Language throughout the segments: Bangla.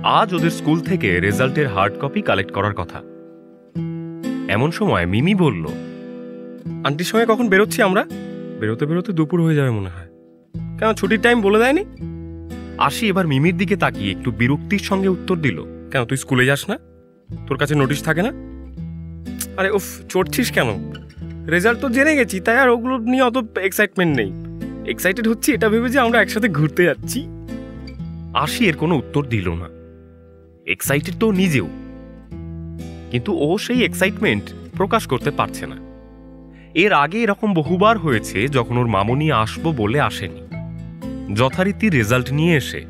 আজ ওদের স্কুল থেকে রেজাল্টের হার্ড কপি কালেক্ট করার কথা। এমন সময় মিমি বলল, আন্টির সঙ্গে কখন বেরোচ্ছি আমরা? বেরোতে বেরোতে দুপুর হয়ে যাবে মনে হয়। কেন ছুটির টাইম বলে দেয়নি? আশি এবার মিমির দিকে তাকিয়ে একটু বিরক্তির সঙ্গে উত্তর দিল, কেন তুই স্কুলে যাস না? তোর কাছে নোটিশ থাকে না? আরে উফ, চড়ছিস কেন? রেজাল্ট তো জেনে গেছি, তাই আর ওগুলো নিয়ে অত এক্সাইটমেন্ট নেই। এক্সাইটেড হচ্ছি এটা ভেবে যে আমরা একসাথে ঘুরতে যাচ্ছি। আশি এর কোনো উত্তর দিল না। এক্সাইটেড তো নিজেও, কিন্তু ও সেই এক্সাইটমেন্ট প্রকাশ করতে পারছে না। এর আগে এরকম বহুবার হয়েছে যখন ওর মামনি আসবো বলে আসেনি। যথারীতি রেজাল্ট নিয়ে এসে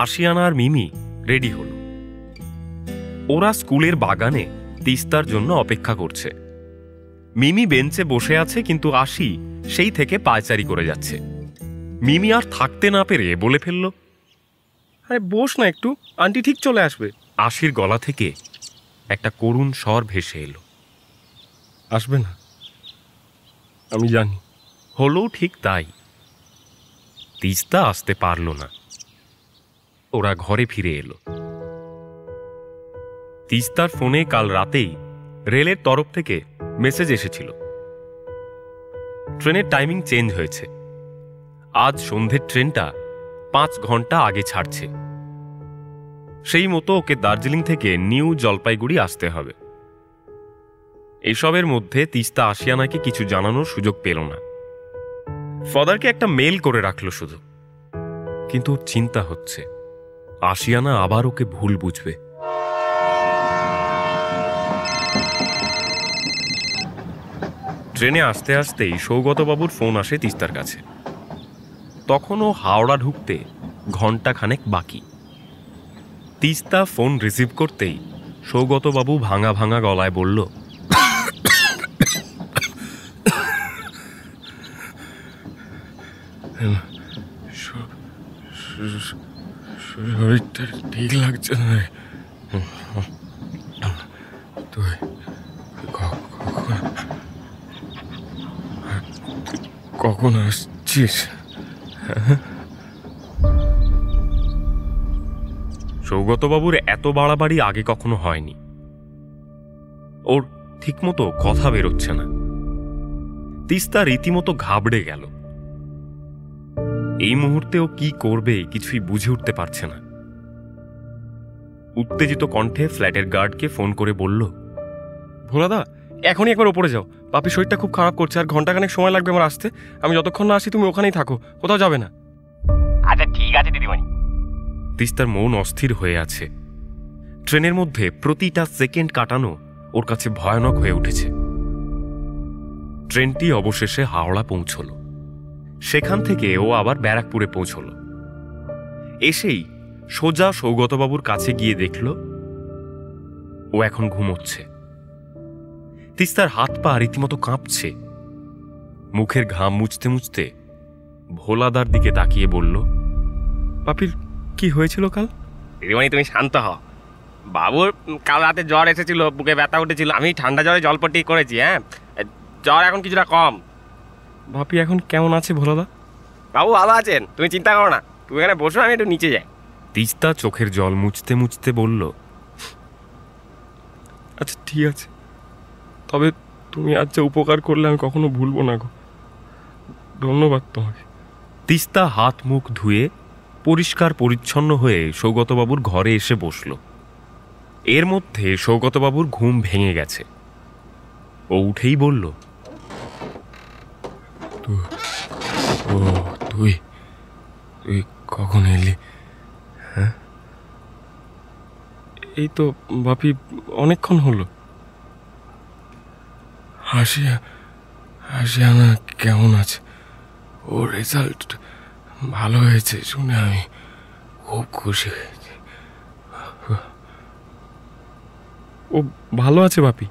আশিয়ানা আর মিমি রেডি হল। ওরা স্কুলের বাগানে তিস্তার জন্য অপেক্ষা করছে। মিমি বেঞ্চে বসে আছে, কিন্তু আশি সেই থেকে পায়চারি করে যাচ্ছে। মিমি আর থাকতে না পেরে বলে ফেলল, আরে বস না একটু, আন্টি ঠিক চলে আসবে। আশির গলা থেকে একটা করুণ স্বর ভেসে এলো, আসবে না? আমি জানি। হলো ঠিক তাই। তিস্তা আসতে পারল না। ওরা ঘরে ফিরে এলো। তিস্তার ফোনে কাল রাতেই রেলের তরফ থেকে মেসেজ এসেছিল, ট্রেনের টাইমিং চেঞ্জ হয়েছে। আজ সন্ধ্যের ট্রেনটা 5 ঘন্টা আগে ছাড়ছে। সেই মতো ওকে দার্জিলিং থেকে নিউ জলপাইগুড়ি আসতে হবে। এসবের মধ্যে তিস্তা আশিয়ানাকে কিছু জানানোর সুযোগ পেল না। ফাদারকে একটা মেল করে রাখলো শুধু। কিন্তু ওর চিন্তা হচ্ছে আশিয়ানা আবার ওকে ভুল বুঝবে। ট্রেনে আসতে আসতেই সৌগতবাবুর ফোন আসে তিস্তার কাছে। তখনও হাওড়া ঢুকতে ঘণ্টাখানেক বাকি। তিস্তা ফোন রিসিভ করতেই সৌগতবাবু ভাঙা ভাঙা গলায় বলল, শরীরটা ঠিক লাগছে না। তুই কখন আসছিস? সৌগতবাবুর এত বাড়াবাড়ি আগে কখনো হয়নি। ওর ঠিকমতো কথা বেরোচ্ছে না। তিস্তা রীতিমতো ঘাবড়ে গেল। এই মুহূর্তে ও কি করবে কিছুই বুঝে উঠতে পারছে না। উত্তেজিত কণ্ঠে ফ্ল্যাটের গার্ডকে ফোন করে বলল, ভোলাদা, এখনই একবার ওপরে যাও। পাপি শরীরটা খুব খারাপ করছে, আর ঘন্টাখানেক সময় লাগবে আমার আসতে। আমি যতক্ষণ না আসি তুমি ওখানেই থাকো, কোথাও যাবে না। আচ্ছা ঠিক আছে দিদিমণি। তিস্তার মন অস্থির হয়ে আছে। ট্রেনের মধ্যে প্রতিটা সেকেন্ড কাটানো ওর কাছে ভয়ানক হয়ে উঠেছে। ট্রেনটি অবশেষে হাওড়া পৌঁছল। সেখান থেকে ও আবার ব্যারাকপুরে পৌঁছল। এসেই সোজা সৌগতবাবুর কাছে গিয়ে দেখল ও এখন ঘুমোচ্ছে। তিস্তার হাত পা রীতিমতো কাঁপছে। মুখের ঘাম মুছতে মুছতে ভোলাদার দিকে তাকিয়ে বলল, পাপির কি হয়েছিল কাল? দিদিমণি তুমি শান্ত হও। বাবুর কাল রাতে জ্বর এসেছিল, বুকে ব্যথা উঠেছিল। আমি ঠান্ডা জ্বরে জলপট্টি করেছি। হ্যাঁ, জ্বর এখন কিছুটা কম। বাপি এখন কেমন আছে ভোলাদা? বাবু ভালো আছেন, তুমি চিন্তা করো না। তুমি এখানে বসো, আমি একটু নিচে যাই। তিস্তা চোখের জল মুছতে মুছতে বলল, আচ্ছা ঠিক আছে, তবে তুমি আজ যা উপকার করলে আমি কখনো ভুলবো না গো। ধন্যবাদ তোমাকে। তিস্তা হাত মুখ ধুয়ে পরিষ্কার পরিচ্ছন্ন হয়ে সৌগতবাবুর ঘরে এসে বসল। এর মধ্যে সৌগতবাবুর ঘুম ভেঙে গেছে। ও উঠেই বলল, তুই তুই কখন এলি? হ্যাঁ, এই তো বাপি অনেকক্ষণ হলো। হাসিয়ানা কেমন আছে? ওর রেজাল্ট ভালো হয়েছে শুনে আমি খুব খুশি হয়েছি। ও ভালো আছে বাপি?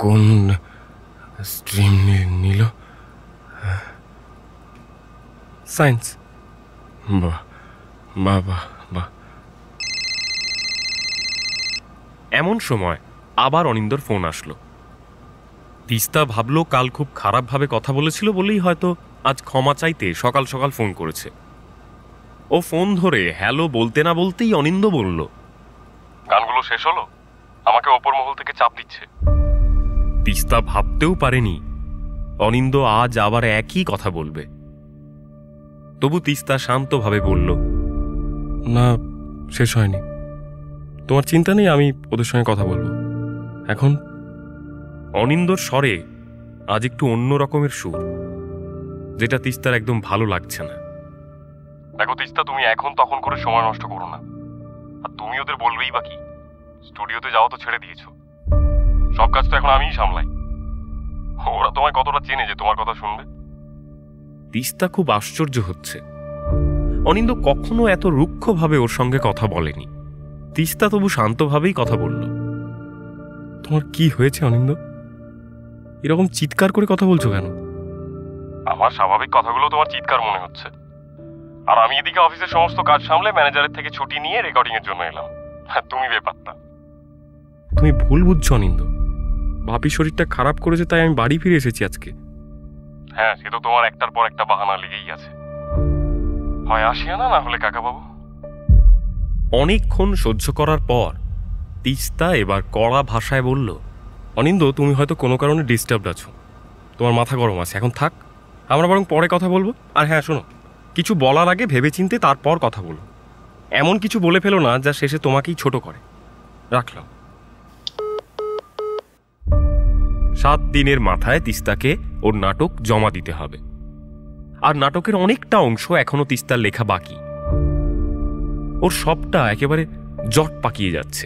কোন স্ট্রিম নিল? সায়েন্স। বাহ বাহ বাহ বাহ। এমন সময় আবার অনিন্দর ফোন আসলো। তিস্তা ভাবলো কাল খুব খারাপভাবে কথা বলেছিল বলেই হয়তো আজ ক্ষমা চাইতে সকাল সকাল ফোন করেছে। ও ফোন ধরে হ্যালো বলতে না বলতেই অনিন্দ বলল, গানগুলো শেষ হলো, আমাকে ওপর মহল থেকে চাপ দিচ্ছে। তিস্তা ভাবতেও পারেনি অনিন্দ আজ আবার একই কথা বলবে। তবু তিস্তা শান্তভাবে বলল, না শেষ হয়নি, তোমার চিন্তা নেই, আমি ওদের সঙ্গে কথা বলবো এখন। অনিন্দর স্বরে আজ একটু অন্য রকমের সুর, যেটা তিস্তার একদম ভালো লাগছে না। দেখো তিস্তা, তুমি এখন তখন করে সময় নষ্ট করো না। আর তুমি ওদের বলবেই বা কি? স্টুডিওতে যাওয়া তো ছেড়ে দিয়েছো, সব কাজ তো এখন আমিই সামলাই। ওরা তোমায় কতটা চেনে যে তোমার কথা শুনবে? তিস্তা খুব আশ্চর্য হচ্ছে। অনিন্দ কখনো এত রুক্ষভাবে ওর সঙ্গে কথা বলেনি। তিস্তা তবু শান্তভাবেই কথা বলল, তোমার কি হয়েছে অনিন্দ? এরকম চিৎকার করে কথা বলছো কেন? আমার স্বাভাবিক কথাগুলো তোমার চিৎকার মনে হচ্ছে। আর আমি এদিকে অফিসের সমস্ত কাজ সামলে ম্যানেজারের থেকে ছুটি নিয়ে রেকর্ডিং এর জন্য এলাম। তুমি বেপাত্তা। তুমি ভুল বুঝছো অনিন্দ, ভাবি শরীরটা খারাপ করেছে তাই আমি বাড়ি ফিরে এসেছি আজকে। হ্যাঁ, সে তো তোমার একটার পর একটা বাহানা লেগেই আছে, হয় আসিয়ানা না হলে কাকাবাবু। অনেকক্ষণ সহ্য করার পর তিস্তা এবার কড়া ভাষায় বলল, অনিন্দ তুমি হয়তো কোনো কারণে ডিস্টার্বড আছো, তোমার মাথা গরম আছে, এখন থাক, আমরা বরং পরে কথা বলবো। আর হ্যাঁ শোনো, কিছু বলার আগে ভেবেচিন্তে তারপর কথা বলো, এমন কিছু বলে ফেলো না যা শেষে তোমাকেই ছোট করে। রাখলাম। 7 দিনের মাথায় তিস্তাকে ওর নাটক জমা দিতে হবে, আর নাটকের অনেকটা অংশ এখনো তিস্তার লেখা বাকি। ওর সবটা একেবারে জট পাকিয়ে যাচ্ছে।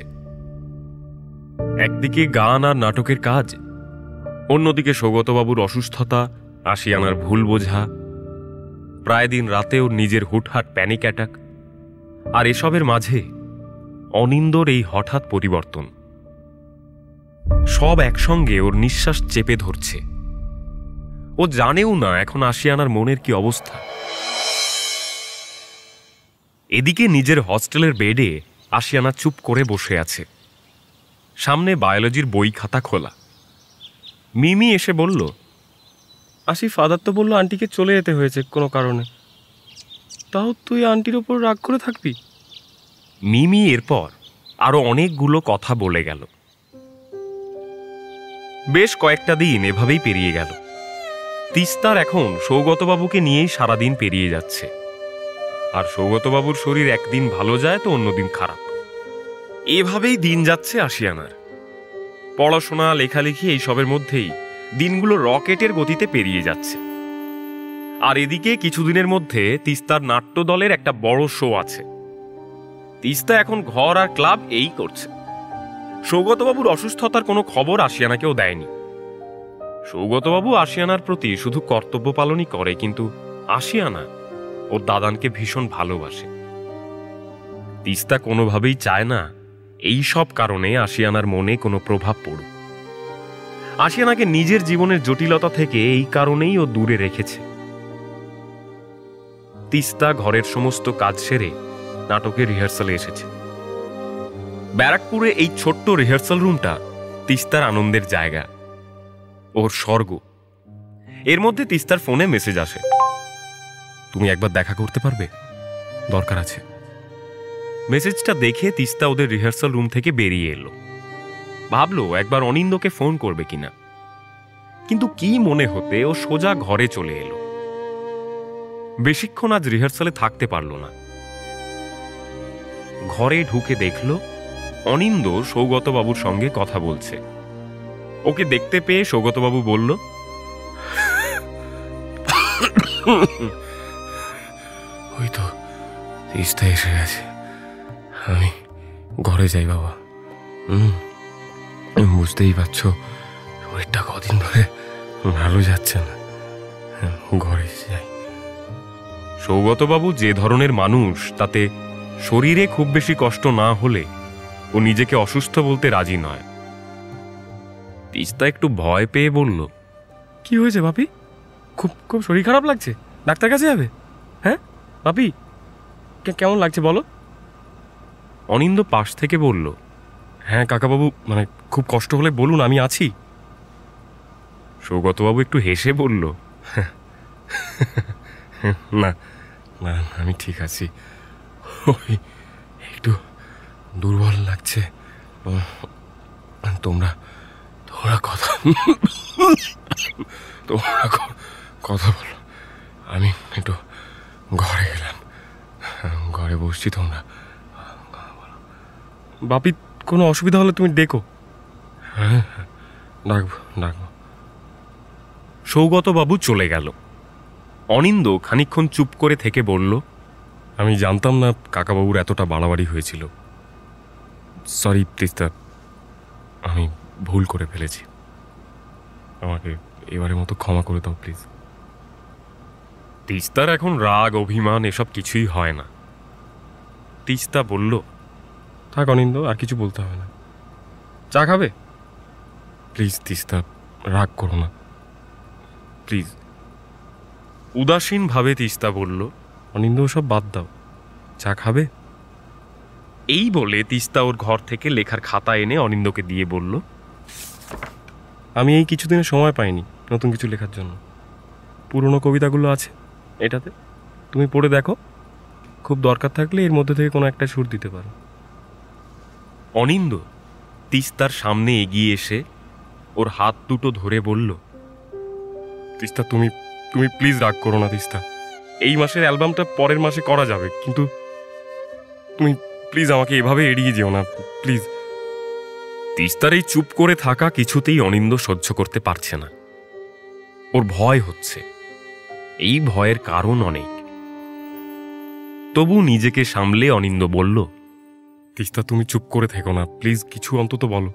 একদিকে গান আর নাটকের কাজ, অন্যদিকে সৌগতবাবুর অসুস্থতা, আশিয়ানার ভুল বোঝা, প্রায় দিন রাতে ওর নিজের হুটহাট প্যানিক অ্যাটাক, আর এসবের মাঝে অনিন্দর এই হঠাৎ পরিবর্তন, সব একসঙ্গে ওর নিঃশ্বাস চেপে ধরছে। ও জানেও না এখন আশিয়ানার মনের কি অবস্থা। এদিকে নিজের হস্টেলের বেডে আশিয়ানা চুপ করে বসে আছে, সামনে বায়োলজির বই খাতা খোলা। মিমি এসে বলল, আশি ফাদার তো বললো আন্টিকে চলে যেতে হয়েছে কোনো কারণে, তাও তুই আন্টির ওপর রাগ করে থাকবি? মিমি এরপর আরো অনেকগুলো কথা বলে গেল। বেশ কয়েকটা দিন এভাবেই পেরিয়ে গেল। তিস্তার এখন সৌগতবাবুকে নিয়েই সারাদিন পেরিয়ে যাচ্ছে, আর সৌগতবাবুর শরীর একদিন ভালো যায় তো অন্যদিন খারাপ। এভাবেই দিন যাচ্ছে আশিয়ানার। পড়াশোনা, লেখালেখি এইসবের মধ্যেই দিনগুলো রকেটের গতিতে পেরিয়ে যাচ্ছে। আর এদিকে কিছুদিনের মধ্যে তিস্তার নাট্য দলের একটা বড় শো আছে। তিস্তা এখন ঘর আর ক্লাব এই করছে। সৌগতবাবুর অসুস্থতার কোনো খবর আশিয়ানাকেও দেয়নি। সৌগতবাবু আশিয়ানার প্রতি শুধু কর্তব্য পালনই করে, কিন্তু আশিয়ানা ওর দাদানকে ভীষণ ভালোবাসে। তিস্তা কোনোভাবেই চায় না এই সব কারণে আশিয়ানার মনে কোনো প্রভাব পড়ুক। আশিয়ানাকে নিজের জীবনের জটিলতা থেকে এই কারণেই ও দূরে রেখেছে। তিস্তা ঘরের সমস্ত কাজ সেরে নাটকের রিহার্সালে এসেছে। ব্যারাকপুরে এই ছোট্ট রিহার্সাল রুমটা তিস্তার আনন্দের জায়গা, ওর স্বর্গ। এর মধ্যে তিস্তার ফোনে মেসেজ আসে, তুমি একবার দেখা করতে পারবে, দরকার আছে। মেসেজটা দেখে তিস্তা ওদের রিহার্সাল রুম থেকে বেরিয়ে এলো। ভাবলো একবার অনিন্দকে ফোন করবে কিনা, কিন্তু কি মনে হতে ও সোজা ঘরে চলে এলো। বেশিক্ষণ আজ রিহার্সালে থাকতে পারল না। ঘরে ঢুকে দেখল অনিন্দ সৌগতবাবুর সঙ্গে কথা বলছে। ওকে দেখতে পেয়ে সৌগতবাবু বলল, ওই তো তিস্তা এসে গেছে, আমি ঘরে যাই বাবা। বুঝতেই পারছো শরীরটা কদিন ধরে ভালো যাচ্ছে না, ঘরে যাই। সৌগতবাবু যে ধরনের মানুষ, তাতে শরীরে খুব বেশি কষ্ট না হলে ও নিজেকে অসুস্থ বলতে রাজি নয়। তিস্তা একটু ভয় পেয়ে বলল, কি হয়েছে বাপি? খুব খুব শরীর খারাপ লাগছে, ডাক্তার কাছে যাবে? হ্যাঁ বাপি, কেমন লাগছে বলো? অনিন্দ পাশ থেকে বলল, হ্যাঁ কাকাবাবু, মানে খুব কষ্ট হলে বলুন, আমি আছি। সৌগতবাবু একটু হেসে বলল, না না আমি ঠিক আছি। ওই একটু দুর্বল লাগছে। তোমরা তোমরা কথা তোমরা কথা বলো, আমি একটু ঘরে গেলাম, ঘরে বসছি। তোমরা বাপি, কোনো অসুবিধা হলে তুমি ডেকো। হ্যাঁ হ্যাঁ, ডাকবো ডাকবো। সৌগতবাবু চলে গেল। অনিন্দ খানিকক্ষণ চুপ করে থেকে বলল, আমি জানতাম না কাকাবাবুর এতটা বাড়াবাড়ি হয়েছিল। সরি তিস্তা, আমি ভুল করে ফেলেছি, আমাকে এবারের মতো ক্ষমা করে দাও প্লিজ। তিস্তার এখন রাগ অভিমান এসব কিছুই হয় না। তিস্তা বলল, থাক অনিন্দ, আর কিছু বলতে হবে না। চা খাবে? প্লিজ তিস্তা, রাগ করো না প্লিজ। উদাসীনভাবে তিস্তা বলল, অনিন্দ সব বাদ দাও, চা খাবে? এই বলে তিস্তা ওর ঘর থেকে লেখার খাতা এনে অনিন্দকে দিয়ে বলল, আমি এই কিছুদিনে সময় পাইনি নতুন কিছু লেখার জন্য। পুরনো কবিতাগুলো আছে এটাতে, তুমি পড়ে দেখো, খুব দরকার থাকলে এর মধ্যে থেকে কোনো একটা সুর দিতে পারো। অনিন্দ তিস্তার সামনে এগিয়ে এসে ওর হাত দুটো ধরে বলল, তিস্তা তুমি তুমি প্লিজ রাগ করো না তিস্তা, এই মাসের অ্যালবামটা পরের মাসে করা যাবে, কিন্তু তুমি প্লিজ আমাকে এভাবে এড়িয়ে যেও না প্লিজ। তিস্তার এই চুপ করে থাকা কিছুতেই অনিন্দ সহ্য করতে পারছে না। ওর ভয় হচ্ছে। এই ভয়ের কারণ অনেক। তবু নিজেকে সামলে অনিন্দ বলল, তিস্তা তুমি চুপ করে থেকো না প্লিজ, কিছু অন্তত বলো।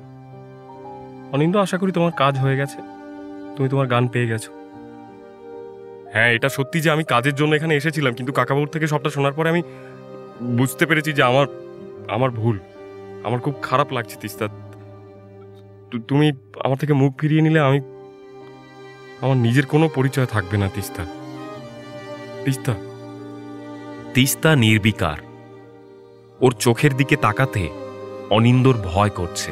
অনিন্দ, আশা করি তোমার কাজ হয়ে গেছে, তুমি তোমার গান পেয়ে গেছো। হ্যাঁ, এটা সত্যি যে আমি কাজের জন্য এখানে এসেছিলাম, কিন্তু কাকাবাবুর থেকে সবটা শোনার পরে আমি বুঝতে পেরেছি যে আমার ভুল। আমার খুব খারাপ লাগছে তিস্তা, তুমি আমার থেকে মুখ ফিরিয়ে নিলে আমার নিজের কোনো পরিচয় থাকবে না তিস্তা। তিস্তা তিস্তা নির্বিকার। ওর চোখের দিকে তাকাতে অনিন্দর ভয় করছে।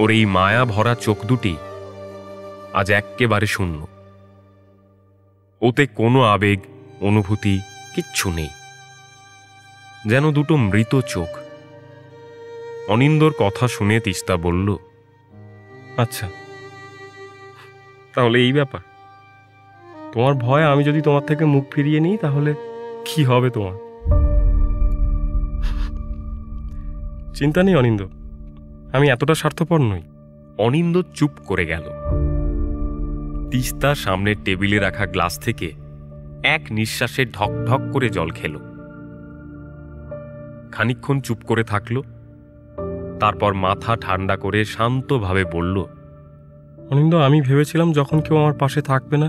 ওর এই মায়া ভরা চোখ দুটি আজ এক্কেবারে শূন্য। ওতে কোনো আবেগ অনুভূতি কিচ্ছু নেই, যেন দুটো মৃত চোখ। অনিন্দর কথা শুনে তিস্তা বলল, আচ্ছা তাহলে এই ব্যাপার তোমার ভয়। আমি যদি তোমার থেকে মুখ ফিরিয়ে নিই তাহলে কি হবে তোমার? চিন্তা নেই অনিন্দ, আমি এতটা স্বার্থপর নই। অনিন্দ চুপ করে গেল। তিস্তা সামনের টেবিলে রাখা গ্লাস থেকে এক নিঃশ্বাসে ঢক ঢক করে জল খেল। খানিকক্ষণ চুপ করে থাকল, তারপর মাথা ঠান্ডা করে শান্তভাবে বলল, অনিন্দ, আমি ভেবেছিলাম যখন কেউ আমার পাশে থাকবে না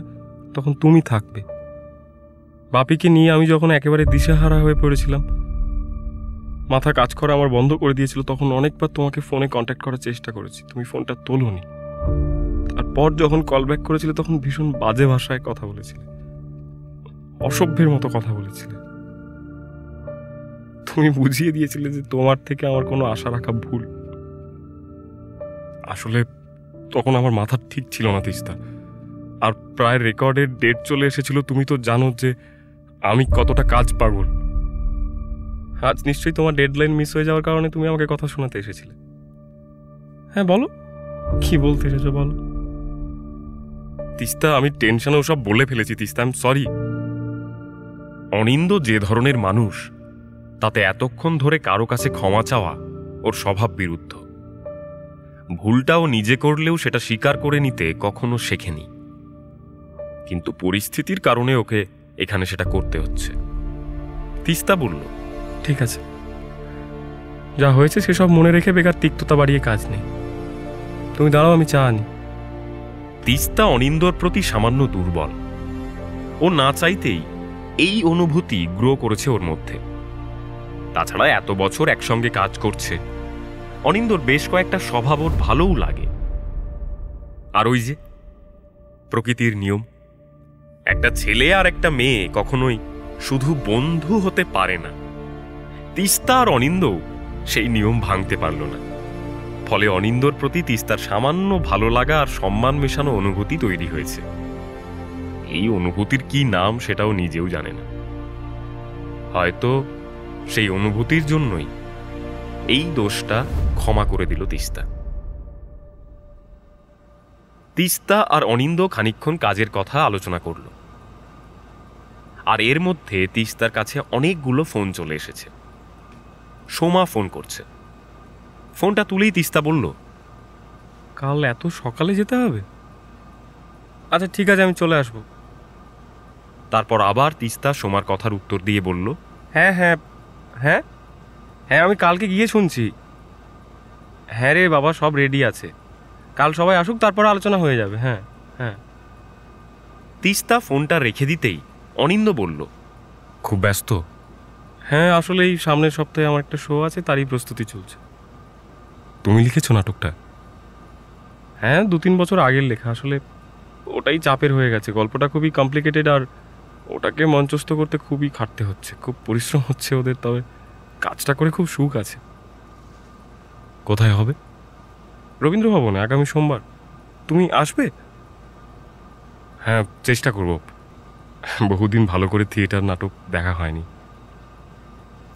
তখন তুমি থাকবে। বাপিকে নিয়ে আমি যখন একেবারে দিশেহারা হয়ে পড়েছিলাম, মাথা কাজ করা আমার বন্ধ করে দিয়েছিল, তখন অনেকবার তোমাকে ফোনে কন্ট্যাক্ট করার চেষ্টা করেছি, তুমি ফোনটা তোলোনি। তারপর যখন কল ব্যাক করেছিলে তখন ভীষণ বাজে ভাষায় কথা বলেছিলে, অসভ্যের মতো কথা বলেছিলে। তুমি বুঝিয়ে দিয়েছিলে যে তোমার থেকে আমার কোনো আশা রাখা ভুল। আসলে তখন আমার মাথা ঠিক ছিল না তিস্তা, আর প্রায় রেকর্ডের ডেট চলে এসেছিল। তুমি তো জানো যে আমি কতটা কাজ পাগল। আজ নিশ্চয়ই তোমার ডেডলাইন মিস হয়ে যাওয়ার কারণে তুমি আমাকে কথা শোনাতে এসেছিলে। হ্যাঁ বলো, কি বলতে এসেছো বলো। তিস্তা, আমি টেনশনে ওসব বলে ফেলেছি তিস্তা, আই এম সরি। অনিন্দ যে ধরনের মানুষ, তাতে এতক্ষণ ধরে কারো কাছে ক্ষমা চাওয়া ওর স্বভাব বিরুদ্ধ। ভুলটাও নিজে করলেও সেটা স্বীকার করে নিতে কখনো শেখেনি, কিন্তু পরিস্থিতির কারণে ওকে এখানে সেটা করতে হচ্ছে। তিস্তা বলল, ঠিক আছে, যা হয়েছে সেসব মনে রেখে বেকার তিক্ততা বাড়িয়ে কাজ নেই। তুমি দাঁড়াও, আমি চা আনি। তিস্তা অনিন্দর প্রতি সামান্য দুর্বল। ও না চাইতেই এই অনুভূতি গ্রো করেছে ওর মধ্যে। তাছাড়া এত বছর একসঙ্গে কাজ করছে, অনিন্দর বেশ কয়েকটা স্বভাব ওর ভালোও লাগে। আর ওই যে প্রকৃতির নিয়ম, একটা ছেলে আর একটা মেয়ে কখনোই শুধু বন্ধু হতে পারে না। তিস্তা আর অনিন্দ সেই নিয়ম ভাঙতে পারল না। ফলে অনিন্দর প্রতি তিস্তার সামান্য ভালো লাগা আর সম্মান মেশানো অনুভূতি তৈরি হয়েছে। এই অনুভূতির কি নাম সেটাও নিজেও জানে না। হয়তো সেই অনুভূতির জন্যই এই দোষটা ক্ষমা করে দিল তিস্তা। তিস্তা আর অনিন্দ খানিকক্ষণ কাজের কথা আলোচনা করল, আর এর মধ্যে তিস্তার কাছে অনেকগুলো ফোন চলে এসেছে। সোমা ফোন করছে। ফোনটা তুলেই তিস্তা বলল, কাল এত সকালে যেতে হবে? আচ্ছা ঠিক আছে, আমি চলে আসব। তারপর আবার তিস্তা সোমার কথার উত্তর দিয়ে বলল, হ্যাঁ হ্যাঁ হ্যাঁ হ্যাঁ, আমি কালকে গিয়ে শুনছি। হ্যাঁ রে বাবা, সব রেডি আছে, কাল সবাই আসুক, তারপর আলোচনা হয়ে যাবে। হ্যাঁ হ্যাঁ। তিস্তা ফোনটা রেখে দিতেই অনিন্দ বলল, খুব ব্যস্ত? হ্যাঁ, আসলে এই সামনের সপ্তাহে আমার একটা শো আছে, তারই প্রস্তুতি চলছে। তুমি লিখেছো নাটকটা? হ্যাঁ, 2-3 বছর আগের লেখা, আসলে ওটাই চাপের হয়ে গেছে। গল্পটা খুবই কমপ্লিকেটেড, আর ওটাকে মঞ্চস্থ করতে খুবই খাটতে হচ্ছে, খুব পরিশ্রম হচ্ছে ওদের, তবে কাজটা করে খুব সুখ আছে। কোথায় হবে? রবীন্দ্র ভবনে, আগামী সোমবার। তুমি আসবে? হ্যাঁ, চেষ্টা করব। বহুদিন ভালো করে থিয়েটার নাটক দেখা হয়নি।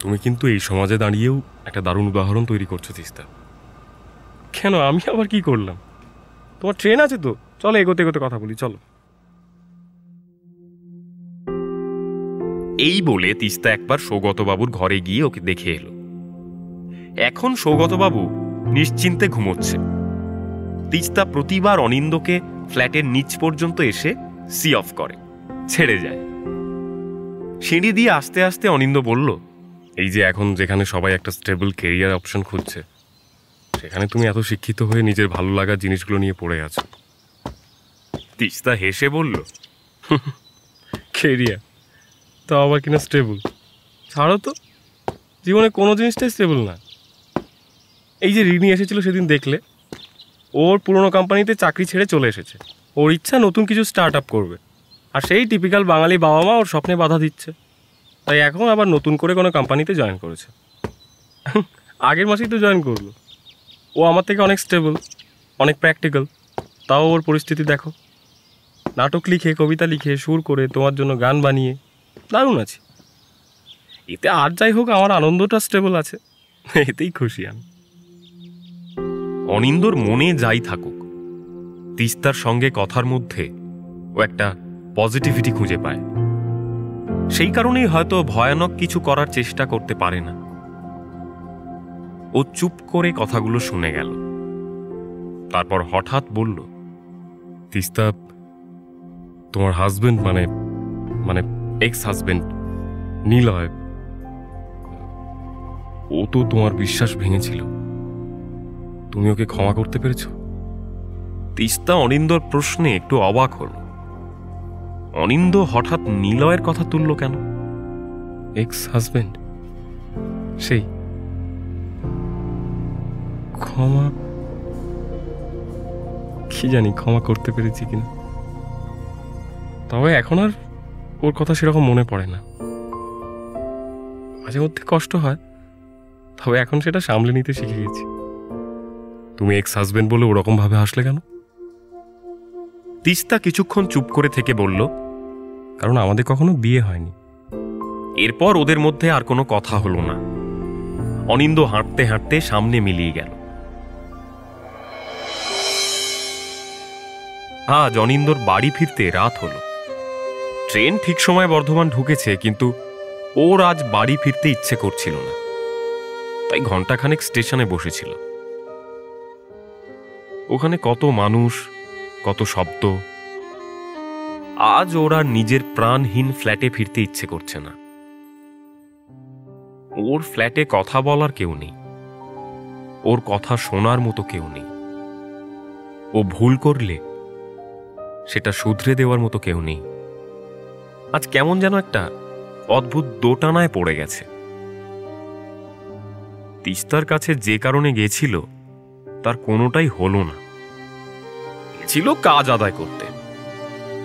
তুমি কিন্তু এই সমাজে দাঁড়িয়েও একটা দারুণ উদাহরণ তৈরি করছো তিস্তা। কেন, আমি আবার কি করলাম? তোমার ট্রেন আছে তো, চলো এগোতে এগোতে কথা বলি, চলো। এই বলে তিস্তা একবার সৌগতবাবুর ঘরে গিয়ে ওকে দেখে এলো। এখন সৌগতবাবু নিশ্চিন্তে ঘুমোচ্ছে। তিস্তা প্রতিবার অনিন্দকে ফ্ল্যাটের নিচ পর্যন্ত এসে সি অফ করে, ছেড়ে যায়। সিঁড়ি দিয়ে আস্তে আস্তে অনিন্দ বলল, এই যে এখন যেখানে সবাই একটা স্টেবল কেরিয়ার অপশন খুঁজছে, সেখানে তুমি এত শিক্ষিত হয়ে নিজের ভালো লাগার জিনিসগুলো নিয়ে পড়ে আছো। তিস্তা হেসে বলল, কেরিয়ার তো আবার কিনা স্টেবল? ছাড়ো তো, জীবনে কোনো জিনিসটাই স্টেবল না। এই যে রিনি এসেছিল সেদিন, দেখলে ওর পুরনো কোম্পানিতে চাকরি ছেড়ে চলে এসেছে। ওর ইচ্ছা নতুন কিছু স্টার্ট আপ করবে, আর সেই টিপিক্যাল বাঙালি বাবা মা ওর স্বপ্নে বাধা দিচ্ছে, তাই এখন আবার নতুন করে কোনো কোম্পানিতে জয়েন করেছে। আগের মাসেই তো জয়েন করলো। ও আমার থেকে অনেক স্টেবল, অনেক প্র্যাকটিক্যাল, তাও ওর পরিস্থিতি দেখো। নাটক লিখে, কবিতা লিখে, সুর করে, তোমার জন্য গান বানিয়ে দারুণ আছে। এতে আর যাই হোক, আমার আনন্দটা স্টেবল আছে, এতেই খুশি আমি। অনিন্দর মনে যাই থাকুক, তিস্তার সঙ্গে কথার মধ্যে ও একটা পজিটিভিটি খুঁজে পায়। সেই কারণেই হয়তো ভয়ানক কিছু করার চেষ্টা করতে পারে না। ও চুপ করে কথাগুলো শুনে গেল, তারপর হঠাৎ বলল, তিস্তা, তোমার হাজবেন্ড মানে এক্স হাজবেন্ড নিলয়, ও তো তোমার বিশ্বাস ভেঙেছিল, তুমি ওকে ক্ষমা করতে পেরেছ? তিস্তা অনিন্দর প্রশ্নে একটু অবাক হল। অনিন্দ হঠাৎ নিলয়ের কথা তুলল কেন? এক্স হাজবেন্ড, সেই ক্ষমা, কি জানি ক্ষমা করতে পেরেছি কিনা। তবে এখন আর ওর কথা সেরকম মনে পড়ে না। মাঝে মধ্যে কষ্ট হয়, তবে এখন সেটা সামলে নিতে শিখে গেছি। তুমি এক্স হাজবেন্ড বলে ওরকম ভাবে হাসলে কেন? তিস্তা কিছুক্ষণ চুপ করে থেকে বলল, কারণ আমাদের কখনো বিয়ে হয়নি। এরপর ওদের মধ্যে আর কোনো কথা হলো না। অনিন্দ হাঁটতে হাঁটতে সামনে মিলিয়ে গেল। আজ অনিন্দর বাড়ি ফিরতে রাত হলো। ট্রেন ঠিক সময় বর্ধমান ঢুকেছে, কিন্তু ওর আজ বাড়ি ফিরতে ইচ্ছে করছিল না, তাই ঘন্টাখানেক স্টেশনে বসেছিল। ওখানে কত মানুষ, কত শব্দ। আজ ওর আর নিজের প্রাণহীন ফ্ল্যাটে ফিরতে ইচ্ছে করছে না। ওর ফ্ল্যাটে কথা বলার কেউ নেই, ওর কথা শোনার মতো কেউ নেই। ও ভুল করলে সেটা শুধরে দেওয়ার মতো কেউ নেই। আজ কেমন যেন একটা অদ্ভুত দোটানায় পড়ে গেছে। তিস্তার কাছে যে কারণে গেছিল তার কোনোটাই হলো না। ছিল কাজ আদায় করতে,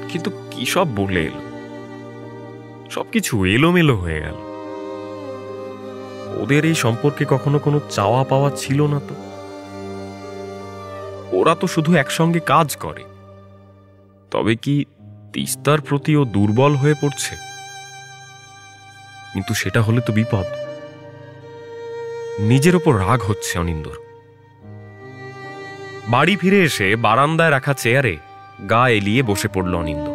কিন্তু কি সব বলে এলো, সবকিছু এলোমেলো হয়ে গেল। ওদের এই সম্পর্কে কখনো কোনো চাওয়া পাওয়া ছিল না তো। ওরা তো শুধু একসঙ্গে কাজ করে। তবে কি তিস্তার প্রতি ও দুর্বল হয়ে পড়ছে? কিন্তু সেটা হলে তো বিপদ। নিজের ওপর রাগ হচ্ছে অনিন্দর। বাড়ি ফিরে এসে বারান্দায় রাখা চেয়ারে গা এলিয়ে বসে পড়ল অনিন্দ।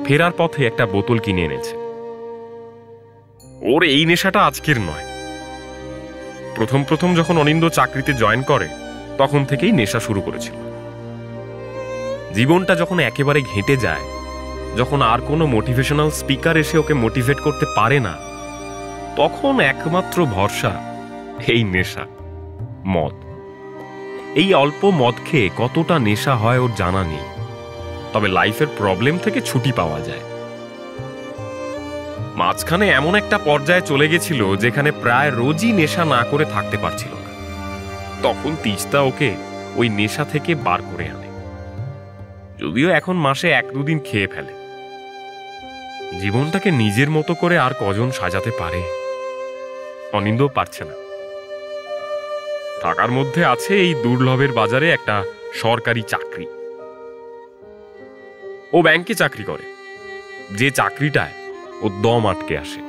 ফেরার পথে একটা বোতল কিনে এনেছে। ওর এই নেশাটা আজকের নয়। প্রথম প্রথম যখন অনিন্দ চাকরিতে জয়েন করে তখন থেকেই নেশা শুরু করেছিল। জীবনটা যখন একেবারে ঘেঁটে যায়, যখন আর কোনো মোটিভেশনাল স্পিকার এসে ওকে মোটিভেট করতে পারে না, তখন একমাত্র ভরসা এই নেশা, মদ। এই অল্প মদ খেয়ে কতটা নেশা হয় ওর জানা নেই, তবে লাইফের প্রবলেম থেকে ছুটি পাওয়া যায়। মাঝখানে এমন একটা পর্যায়ে চলে গেছিল যেখানে প্রায় রোজই নেশা না করে থাকতে পারছিল না। তখন তিস্তা ওকে ওই নেশা থেকে বার করে আনে, যদিও এখন মাসে 1-2 দিন খেয়ে ফেলে। জীবনটাকে নিজের মতো করে আর কজন সাজাতে পারে? অনিন্দ পারছে না। টাকার মধ্যে আছে এই দুর্লভের বাজারে একটা সরকারি চাকরি। ও ব্যাংকে চাকরি করে, যে চাকরিটায় ও দম আটকে আসে।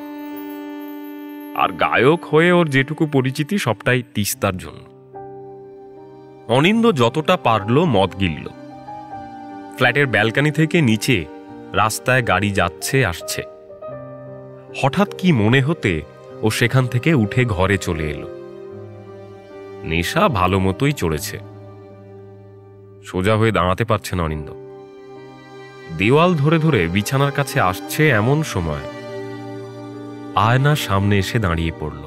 আর গায়ক হয়ে ওর যেটুকু পরিচিতি সবটাই তিস্তার জন্য। অনিন্দ যতটা পারল মদ গিলল। ফ্ল্যাটের ব্যালকনি থেকে নিচে রাস্তায় গাড়ি যাচ্ছে আসছে। হঠাৎ কি মনে হতে ও সেখান থেকে উঠে ঘরে চলে এলো। নেশা ভালো মতোই চড়েছে। সোজা হয়ে দাঁড়াতে পারছে না অনিন্দ। দেওয়াল ধরে ধরে বিছানার কাছে আসছে এমন সময় আয়নার সামনে এসে দাঁড়িয়ে পড়ল।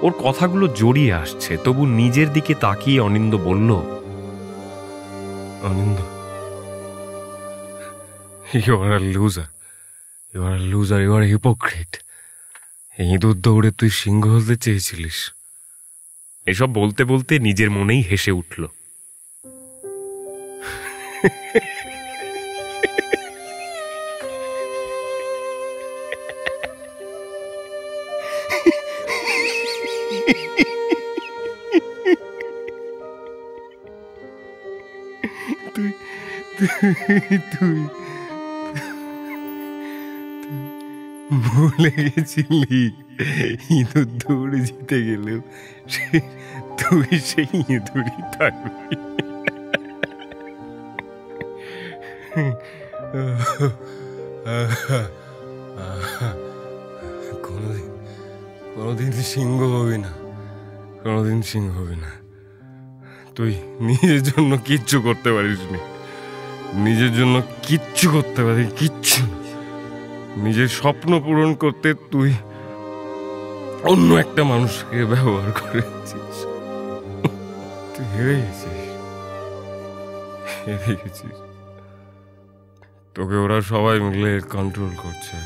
ওর কথাগুলো জড়িয়ে আসছে, তবু নিজের দিকে তাকিয়ে অনিন্দ বলল, Anindo, you are a loser, you are a loser, you are hypocrite. ইঁদুর দৌড়ে তুই সিংহ হতে চেয়েছিলিস। এসব বলতে বলতে নিজের মনেই হেসে উঠল। তুই ভুলে গেছিলি ইঁদুর দৌড়ে জিতে গেলেও তুই সেই ইঁদুরই থাকবি। কোনোদিন সিংহ হবি না, কোনোদিন সিংহ হবি না। তুই নিজের জন্য কিচ্ছু করতে পারিস নি, নিজের জন্য কিচ্ছু করতে পারিস, কিচ্ছু। নিজের স্বপ্ন পূরণ করতে তুই অন্য একটা মানুষকে ব্যবহার করেছিস। তুই হেরে গেছিস, হেরে গেছিস। তোকে ওরা সবাই মিলে কন্ট্রোল করছে।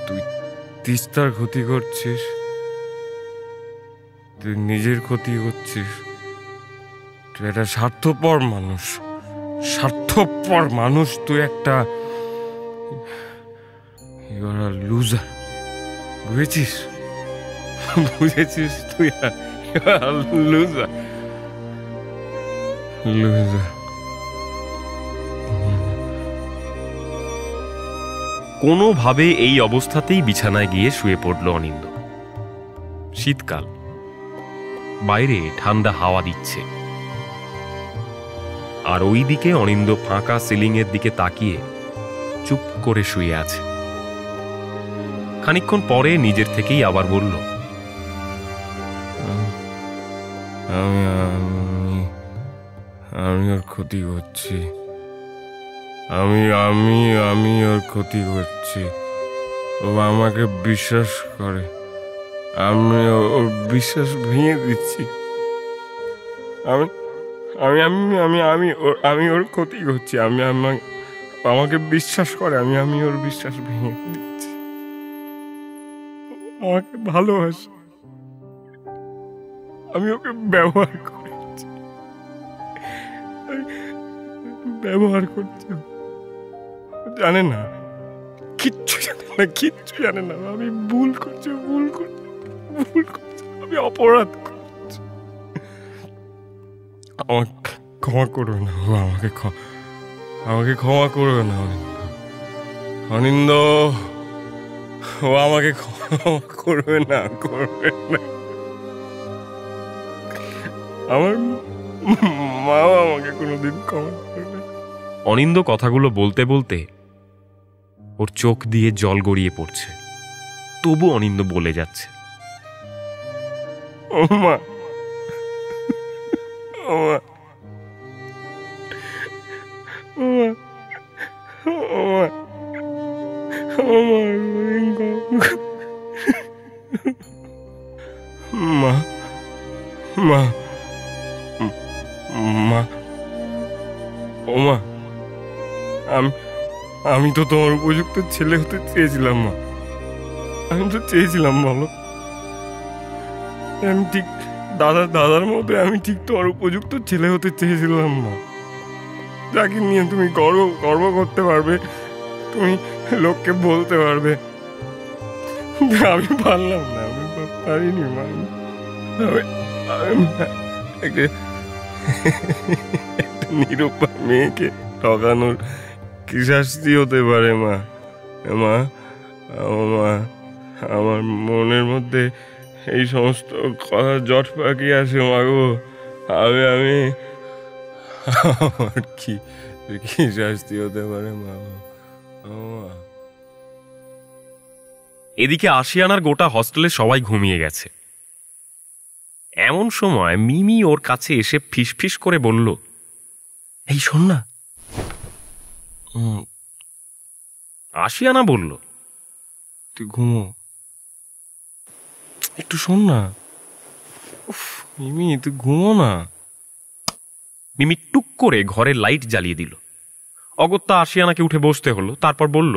তুই তিস্তার ক্ষতি করছিস, তুই নিজের ক্ষতি করছিস। তুই একটা স্বার্থপর মানুষ, স্বার্থপর মানুষ। তুই একটা লুজার, বুঝেছিস? বুঝেছিস? তুই লুজার, লুজার। কোনোভাবে এই অবস্থাতেই বিছানায় গিয়ে শুয়ে পড়ল অনিন্দ। শীতকাল, বাইরে ঠান্ডা হাওয়া দিচ্ছে, আর ওই দিকে অনিন্দ ফাঁকা সিলিং এর দিকে তাকিয়ে চুপ করে শুয়ে আছে। খানিকক্ষণ পরে নিজের থেকেই আবার বলল, আমি ওর ক্ষতি করছি, আমি ওর ক্ষতি করছি। ও আমাকে বিশ্বাস করে, আমি ওর বিশ্বাস ভেঙে দিচ্ছি। আমি ওর ক্ষতি করছি। আমাকে বিশ্বাস করে, আমি ওর বিশ্বাস ভেঙে দিচ্ছি। আমাকে ভালোবাসে, আমি ওকে ব্যবহার করছি, ব্যবহার করছি। জানে না, কিচ্ছু জানে না, কিচ্ছু জানে না। আমি ভুল করছি, আমি অপরাধ করছি। আমাকে ক্ষমা করো না, আমাকে ক্ষমা করো না। অনিন্দ, ও আমাকে ক্ষমা করবে না, করবে না। আমার মাও আমাকে কোনোদিন ক্ষমা করবে না। অনিন্দ কথাগুলো বলতে বলতে ওর চোখ দিয়ে জল গড়িয়ে পড়ছে, তবু অনিন্দ বলে যাচ্ছে, ও মা, ও মা, ও মা, ও মা, ও মা, মা, মা, ও মা, আমি তো তোমার উপযুক্ত ছেলে হতে চেয়েছিলাম মা, আমি তো চেয়েছিলাম, বলো, আমি ঠিক দাদার মতো আমি ঠিক তোমার উপযুক্ত ছেলে হতে চেয়েছিলাম মা, যাকে নিয়ে তুমি গর্ব করতে পারবে, তুমি লোককে বলতে পারবে। আমি পারলাম না, আমি পারিনি মা। একটা নিরুপায় মেয়েকে ঠকানোর কি শাস্তি হতে পারে মা? মা, মা, আমার মনের মধ্যে এই সমস্ত কথা জট পাকি আছে মা গো। আমি আমার কি শাস্তি হতে পারে মা? এদিকে আশিয়ানার গোটা হস্টেলে সবাই ঘুমিয়ে গেছে। এমন সময় মিমি ওর কাছে এসে ফিসফিস করে বলল, এই শোন না। আশিয়ানা বলল, তুই ঘুমো, একটু শোন না। মিমি, তুই ঘুমো না। মিমি টুক করে ঘরের লাইট জ্বালিয়ে দিল। অগত্যা আশিয়ানাকে উঠে বসতে হলো। তারপর বলল,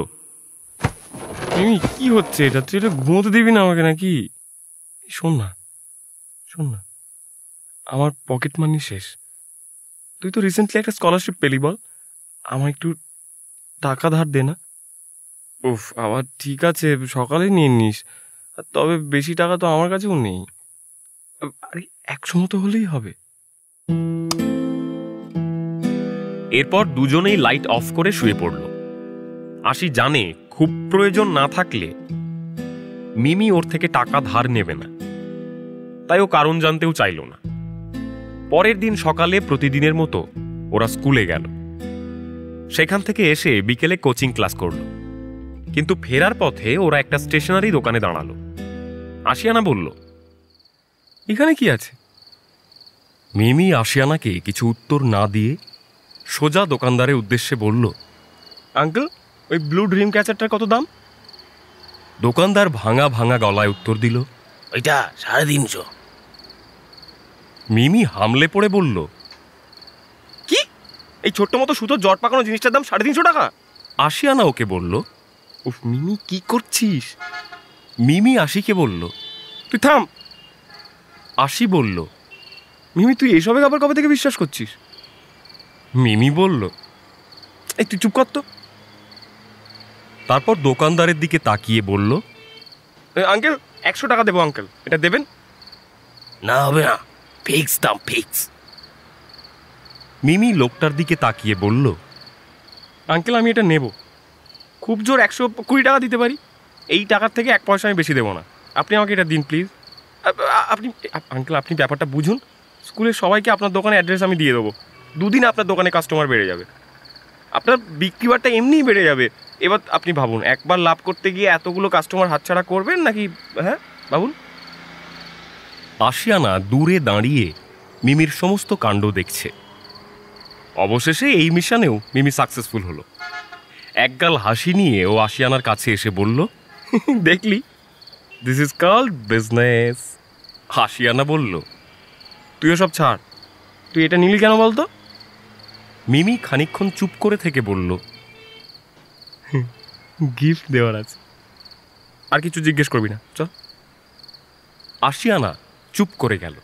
মিমি, কি হচ্ছে এটা? তুই এটা ঘুমোতে দিবি না আমাকে নাকি? শোন না, শোন না, আমার পকেট মানি শেষ। তুই তো রিসেন্টলি একটা স্কলারশিপ পেলি, বল, আমার একটু টাকা ধার দে না। উফ, আবার ঠিক আছে, সকালে নিয়ে নিস, তবে বেশি টাকা তো আমার কাছেও নেই। আরে 100 মতো হলেই হবে। এরপর দুজনেই লাইট অফ করে শুয়ে পড়ল। আশি জানে খুব প্রয়োজন না থাকলে মিমি ওর থেকে টাকা ধার নেবে না, তাই ও কারণ জানতেও চাইল না। পরের দিন সকালে প্রতিদিনের মতো ওরা স্কুলে গেল। সেখান থেকে এসে বিকেলে কোচিং ক্লাস করল। কিন্তু ফেরার পথে ওরা একটা স্টেশনারি দোকানে দাঁড়ালো। আশিয়ানা বলল, এখানে কি আছে? মিমি আশিয়ানাকে কিছু উত্তর না দিয়ে সোজা দোকানদারের উদ্দেশ্যে বলল, আঙ্কেল, ওই ব্লু ড্রিম ক্যাচারটার কত দাম? দোকানদার ভাঙা ভাঙা গলায় উত্তর দিল, ওইটা 350। মিমি হামলে পড়ে বলল, কি? এই ছোট্ট মতো সুতো জট পাকানো জিনিসটার দাম 350 টাকা? আশিয়ানা ওকে বলল, উফ মিমি, কি করছিস? মিমি আশিকে বলল, তুই থাম। আশি বলল, মিমি, তুই এসবে আবার কবে থেকে বিশ্বাস করছিস? মিমি বলল, এই তুই চুপ কর তো। তারপর দোকানদারের দিকে তাকিয়ে বলল, আঙ্কেল, 100 টাকা দেবো আঙ্কেল, এটা দেবেন? না, হবে না, ফিক্স দাম, ফিক্স। মিমি লোকটার দিকে তাকিয়ে বলল, আঙ্কেল, আমি এটা নেব, খুব জোর 120 টাকা দিতে পারি। এই টাকার থেকে 1 পয়সা আমি বেশি দেবো না। আপনি আমাকে এটা দিন প্লিজ। আঙ্কেল, আপনি ব্যাপারটা বুঝুন। স্কুলের সবাইকে আপনার দোকানে অ্যাড্রেস আমি দিয়ে দেবো। 2 দিন আপনার দোকানে কাস্টমার বেড়ে যাবে, আপনার বিক্রি বারটা এমনিই বেড়ে যাবে। এবার আপনি ভাবুন, একবার লাভ করতে গিয়ে এতগুলো কাস্টমার হাতছাড়া করবেন নাকি? হ্যাঁ, ভাবুন। আশিয়ানা দূরে দাঁড়িয়ে মিমির সমস্ত কাণ্ড দেখছে। অবশেষে এই মিশনেও মিমি সাকসেসফুল হলো। একগাল হাসি নিয়ে ও আশিয়ানার কাছে এসে বলল, দেখলি, this is called business. Ashiana বলল, তুইও সব ছাড়, তুই এটা নিলি কেন বলতো? মিমি খানিকক্ষণ চুপ করে থেকে বলল, গিফট দেওয়ার আছে, আর কিছু জিজ্ঞেস করবি না, চল। আশিয়ানা চুপ করে গেল।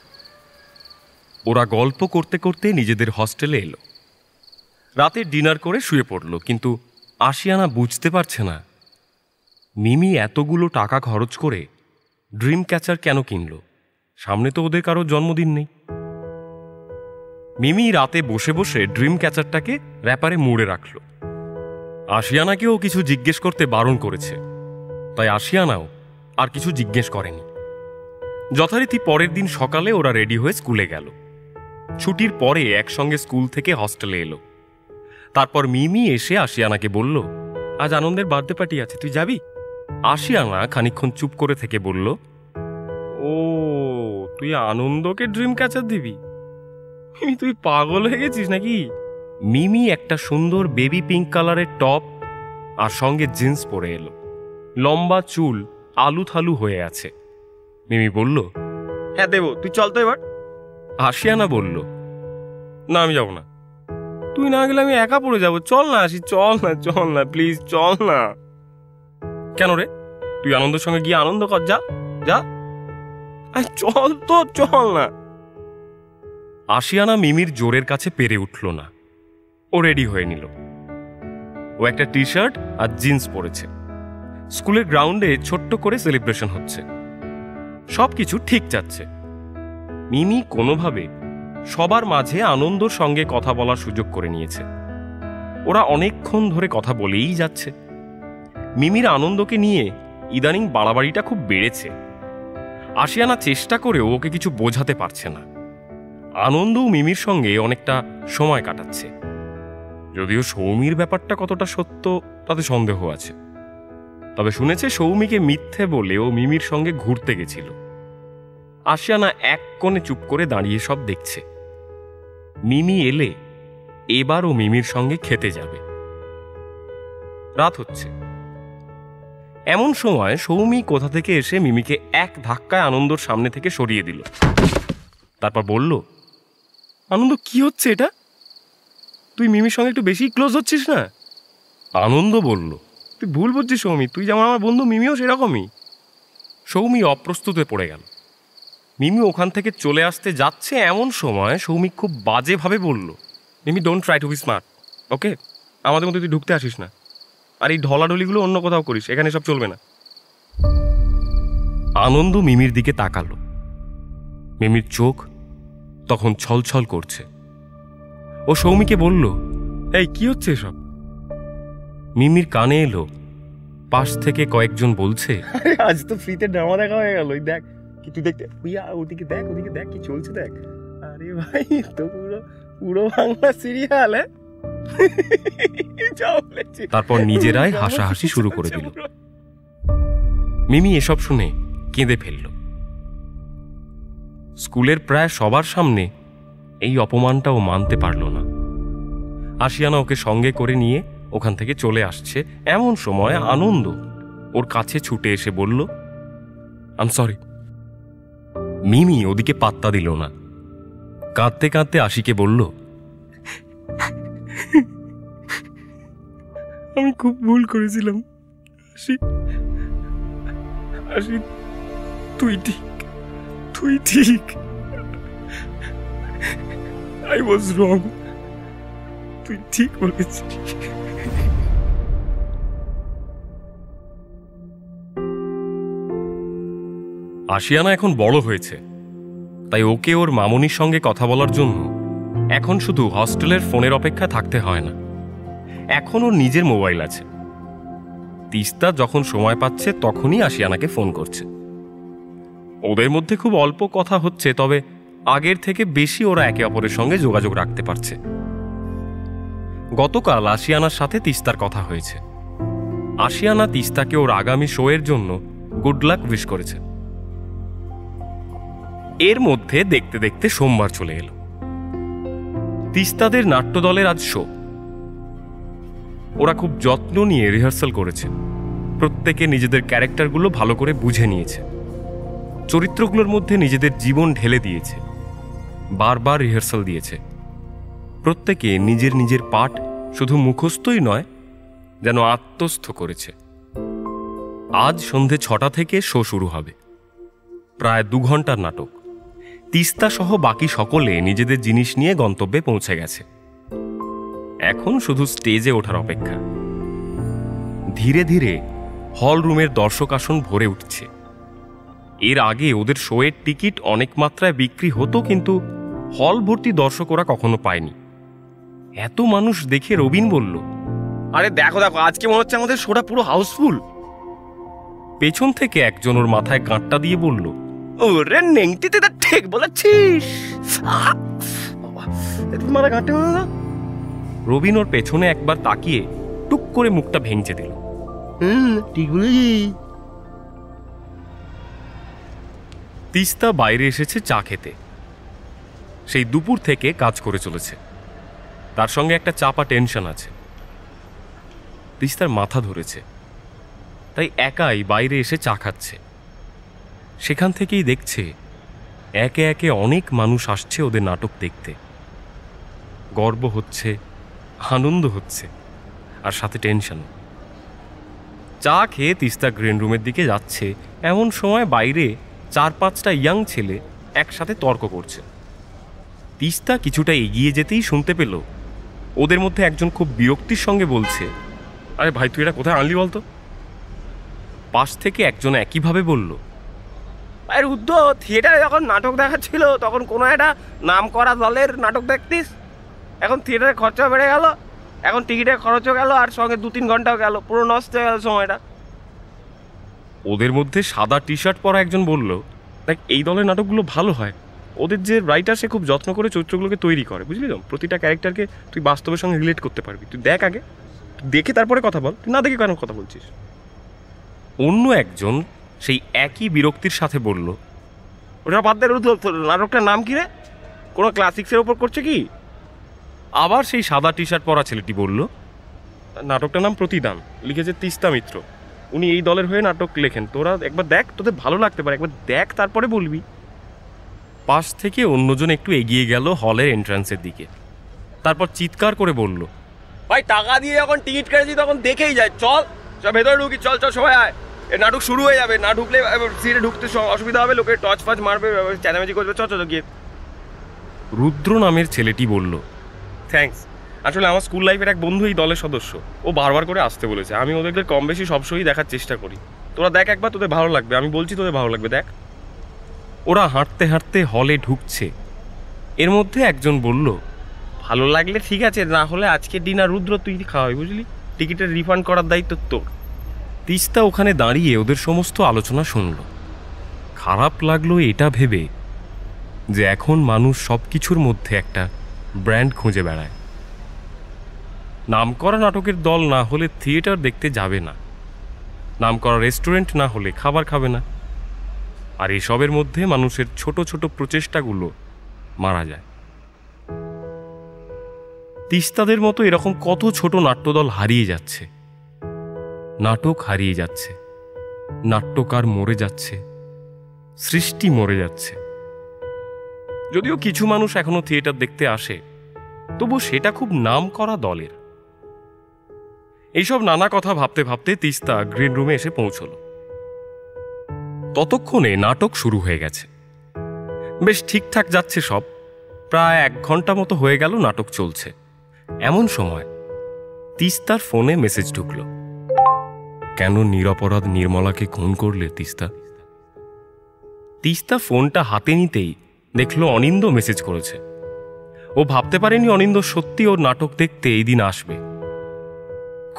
ওরা গল্প করতে করতে নিজেদের হস্টেলে এলো। রাতে ডিনার করে শুয়ে পড়ল। কিন্তু আশিয়ানা বুঝতে পারছে না মিমি এতগুলো টাকা খরচ করে ড্রিম ক্যাচার কেন কিনল। সামনে তো ওদের কারো জন্মদিন নেই। মিমি রাতে বসে বসে ড্রিম ক্যাচারটাকে র্যাপারে মুড়ে রাখল। আশিয়ানাকেও কিছু জিজ্ঞেস করতে বারণ করেছে, তাই আশিয়ানাও আর কিছু জিজ্ঞেস করেনি। যথারীতি পরের দিন সকালে ওরা রেডি হয়ে স্কুলে গেল। ছুটির পরে একসঙ্গে স্কুল থেকে হস্টেলে এলো। তারপর মিমি এসে আশিয়ানাকে বলল, আজ আনন্দের বার্থডে পার্টি আছে, তুই যাবি? আশিয়ানা খানিকক্ষণ চুপ করে থেকে বলল, ও তুই আনন্দকে ড্রিম ক্যাচার দিবি? তুই পাগল হয়ে গেছিস নাকি? মিমি একটা সুন্দর বেবি পিঙ্ক কালারের টপ আর সঙ্গে জিন্স পরে এলো। লম্বা চুল আলু থালু হয়ে আছে। মিমি বলল, হ্যাঁ দেবো, তুই চল তো এবার। আশিয়ানা বলল, না আমি যাবো না। তুই না গেলে আমি একা পড়ে যাবো, চল না আসি, চল না প্লিজ, চল না। কেন রে? তুই আনন্দের সঙ্গে গিয়ে আনন্দ কর, যা যা, চল তো, চল না। আশিয়ানা মিমির জোরের কাছে পেরে উঠল না। ও রেডি হয়ে নিল। ও একটা টি শার্ট আর জিন্স পরেছে। স্কুলের গ্রাউন্ডে ছোট্ট করে সেলিব্রেশন হচ্ছে। সবকিছু ঠিক যাচ্ছে। মিমি কোনোভাবে সবার মাঝে আনন্দর সঙ্গে কথা বলার সুযোগ করে নিয়েছে। ওরা অনেকক্ষণ ধরে কথা বলেই যাচ্ছে। মিমির আনন্দকে নিয়ে ইদানিং বাড়াবাড়িটা খুব বেড়েছে। আশিয়ানা চেষ্টা করেও ওকে কিছু বোঝাতে পারছে না। আনন্দও মিমির সঙ্গে অনেকটা সময় কাটাচ্ছে। যদিও সৌমির ব্যাপারটা কতটা সত্য তাতে সন্দেহ আছে। তবে শুনেছে সৌমিকে মিথ্যে বলে ও মিমির সঙ্গে ঘুরতে গেছিল। আশিয়ানা এক কোণে চুপ করে দাঁড়িয়ে সব দেখছে। মিমি এলে এবার ও মিমির সঙ্গে খেতে যাবে। রাত হচ্ছে। এমন সময় সৌমি কোথা থেকে এসে মিমিকে এক ধাক্কায় আনন্দর সামনে থেকে সরিয়ে দিল। তারপর বলল, আনন্দ কি হচ্ছে এটা? তুই মিমির সঙ্গে একটু বেশি ক্লোজ হচ্ছিস না? আনন্দ বলল, তুই ভুল বুঝছিস সৌমি, তুই যেমন আমার বন্ধু মিমিও সেরকমই। সৌমি অপ্রস্তুতে পড়ে গেল। মিমি ওখান থেকে চলে আসতে যাচ্ছে এমন সময় সৌমি খুব বাজেভাবে বলল, Mimi don't try to be smart, okay? আমাদের মধ্যে তুই ঢুকতে আসিস না। আর এই ঢলাঢলিগুলো অন্য কোথাও করিস, এখানে সব চলবে না। আনন্দ মিমির দিকে তাকালো। মিমির চোখ তখন ছলছল করছে। ও সৌমিকে বলল, এই কি হচ্ছে এসব? মিমির কানে এলো পাশ থেকে কয়েকজন বলছে, আজ তো ফ্রিতে ড্রামা দেখা হয়ে গেল, দেখ কি তুই দেখতে, ওদিকে দেখ কি চলছে দেখ। আরে ভাই তো পুরো বাংলা সিরিয়াল। তারপর নিজেরাই হাসাহাসি শুরু করে দিল। মিমি এসব শুনে কেঁদে ফেলল। স্কুলের প্রায় সবার সামনে এই অপমানটা ও মানতে পারল না। আশিয়ানা ওকে সঙ্গে করে নিয়ে ওখান থেকে চলে আসছে এমন সময় আনন্দ ওর কাছে ছুটে এসে বলল, আই এম সরি। মিমি ওদিকে পাত্তা দিল না। কাঁদতে কাঁদতে আশিকে বলল, আমি খুব ভুল করেছিলাম আশি, তুই ঠিক, আই ওয়াজ রং, তুই ঠিক বলেছিস। আশিয়ানা এখন বড় হয়েছে, তাই ওকে ওর মামনির সঙ্গে কথা বলার জন্য এখন শুধু হস্টেলের ফোনের অপেক্ষা থাকতে হয় না। এখন ওর নিজের মোবাইল আছে। তিস্তা যখন সময় পাচ্ছে তখনই আশিয়ানাকে ফোন করছে। ওদের মধ্যে খুব অল্প কথা হচ্ছে, তবে আগের থেকে বেশি ওরা একে অপরের সঙ্গে যোগাযোগ রাখতে পারছে। গতকাল আশিয়ানার সাথে তিস্তার কথা হয়েছে। আশিয়ানা তিস্তাকে ওর আগামী শোয়ের জন্য গুড লাক উইশ করেছে। এর মধ্যে দেখতে দেখতে সোমবার চলে এলো। তিস্তাদের নাট্যদলের আজ শো। ওরা খুব যত্ন নিয়ে রিহার্সাল করেছে। প্রত্যেকে নিজেদের ক্যারেক্টারগুলো ভালো করে বুঝে নিয়েছে। চরিত্রগুলোর মধ্যে নিজেদের জীবন ঢেলে দিয়েছে। বারবার রিহার্সাল দিয়েছে। প্রত্যেকে নিজের নিজের পাঠ শুধু মুখস্থই নয়, যেন আত্মস্থ করেছে। আজ সন্ধে 6টা থেকে শো শুরু হবে। প্রায় 2 ঘন্টার নাটক। তিস্তা সহ বাকি সকলে নিজেদের জিনিস নিয়ে গন্তব্যে পৌঁছে গেছে। এখন শুধু স্টেজে ওঠার অপেক্ষা। ধীরে ধীরে হল রুমের দর্শক আসন ভরে উঠছে। এর আগে ওদের শোয়ের টিকিট অনেক মাত্রায় বিক্রি হতো, কিন্তু হল ভর্তি দর্শক ওরা কখনো পায়নি। এত মানুষ দেখে রবিন বলল, আরে দেখো দেখো, আজকে মনে হচ্ছে আমাদের শোটা পুরো হাউসফুল। পেছন থেকে একজন ওর মাথায় কাঁটটা দিয়ে বলল, ওরে নেংটিতে তা ঠিক বলেছিস। বাবা, মাথা কাটতে হবে না। রবিন ওর পেছনে একবার তাকিয়ে টুক করে মুখটা ভেঙচে দিল। ঠিক বলেছি। তিস্তা বাইরে এসেছে চা খেতে। সেই দুপুর থেকে কাজ করে চলেছে, তার সঙ্গে একটা চাপা টেনশন আছে। তিস্তার মাথা ধরেছে, তাই একাই বাইরে এসে চা খাচ্ছে। সেখান থেকেই দেখছে একে একে অনেক মানুষ আসছে ওদের নাটক দেখতে। গর্ব হচ্ছে, আনন্দ হচ্ছে, আর সাথে টেনশন। চা খেয়ে তিস্তা গ্রিন রুমের দিকে যাচ্ছে, এমন সময় বাইরে 4-5টা ইয়াং ছেলে একসাথে তর্ক করছে। তিস্তা কিছুটা এগিয়ে যেতেই শুনতে পেল ওদের মধ্যে একজন খুব বিরক্তির সঙ্গে বলছে, আরে ভাই, তুই এটা কোথায় আনলি বলতো? পাশ থেকে একজন একইভাবে বলল, আরে রুদ্র, থিয়েটারে যখন নাটক দেখাচ্ছিল তখন কোনো একটা নাম করা দলের নাটক দেখতিস। এখন থিয়েটারে খরচা বেড়ে গেল, এখন টিকিটের খরচও গেল, আর সঙ্গে 2-3 ঘন্টাও গেল, পুরো নষ্ট হয়ে গেল সময়টা। ওদের মধ্যে সাদা টি শার্ট পরা একজন বলল, দেখ, এই দলের নাটকগুলো ভালো হয়। ওদের যে রাইটার, সে খুব যত্ন করে চরিত্রগুলোকে তৈরি করে, বুঝলি তো? প্রতিটা ক্যারেক্টারকে তুই বাস্তবের সঙ্গে রিলেট করতে পারবি। তুই দেখ আগে, দেখে তারপরে কথা বল। তুই না দেখে কেন কথা বলছিস? অন্য একজন সেই একই বিরক্তির সাথে বলল, ওটা বাদ দে রুদ্র, নাটকটার নাম কি রে? কোনো ক্লাসিক্সের ওপর করছে কি? আবার সেই সাদা টি শার্ট পরা ছেলেটি বলল, নাটকটার নাম প্রতিদান, লিখেছে তিস্তা মিত্র। উনি এই দলের হয়ে নাটক লেখেন। তোরা একবার দেখ, তোদের ভালো লাগতে পারে, একবার দেখ তারপরে বলবি। পাশ থেকে অন্যজন একটু এগিয়ে গেল হলের এন্ট্রান্সের দিকে। তারপর চিৎকার করে বলল, ভাই, টাকা দিয়ে যখন টিকিট কেটেছি তখন দেখেই যায়। চল চল ভেতরে ঢুকি, চল চল সবাই আয়। এই নাটক শুরু হয়ে যাবে, না ঢুকলে সিটে ঢুকতে অসুবিধা হবে, লোকে টর্চ ফাচ মারবে, চেঁচামেচি করবে। চল চল গিয়ে। রুদ্র নামের ছেলেটি বলল, থ্যাঙ্কস। আসলে আমার স্কুল লাইফের এক বন্ধু এই দলের সদস্য, ও বারবার করে আসতে বলেছে। আমি ওদেরকে কম বেশি সব সময়ই দেখার চেষ্টা করি। তোরা দেখ একবার, তোদের ভালো লাগবে, আমি বলছি তোদের ভালো লাগবে, দেখ। ওরা হাঁটতে হাঁটতে হলে ঢুকছে। এর মধ্যে একজন বলল, ভালো লাগলে ঠিক আছে, না হলে আজকে ডিনার রুদ্র তুই খাওয়াই, বুঝলি? টিকিটের রিফান্ড করার দায়িত্ব তোর। তিস্তা ওখানে দাঁড়িয়ে ওদের সমস্ত আলোচনা শুনল। খারাপ লাগলো এটা ভেবে যে এখন মানুষ সব কিছুর মধ্যে একটা ব্র্যান্ড খুঁজে বেড়ায়। নামকরা নাটকের দল না হলে থিয়েটার দেখতে যাবে না, নামকরা রেস্টুরেন্ট না হলে খাবার খাবে না, আর এসবের মধ্যে মানুষের ছোট ছোট প্রচেষ্টাগুলো মারা যায়। তিস্তাদের মতো এরকম কত ছোট নাট্যদল হারিয়ে যাচ্ছে, নাটক হারিয়ে যাচ্ছে, নাট্যকার মরে যাচ্ছে, সৃষ্টি মরে যাচ্ছে। যদিও কিছু মানুষ এখনো থিয়েটার দেখতে আসে, তবু সেটা খুব নামকরা দলের। এইসব নানা কথা ভাবতে ভাবতে তিস্তা গ্রিন রুমে এসে পৌঁছল। ততক্ষণে নাটক শুরু হয়ে গেছে, বেশ ঠিকঠাক যাচ্ছে সব। প্রায় 1 ঘন্টা মতো হয়ে গেল নাটক চলছে। এমন সময় তিস্তার ফোনে মেসেজ ঢুকল। কেন নিরপরাধ নির্মলাকে খুন করলে তিস্তা? তিস্তা ফোনটা হাতে নিতেই দেখল অনিন্দ মেসেজ করেছে। ও ভাবতে পারেনি অনিন্দ সত্যি ওর নাটক দেখতে এই দিন আসবে।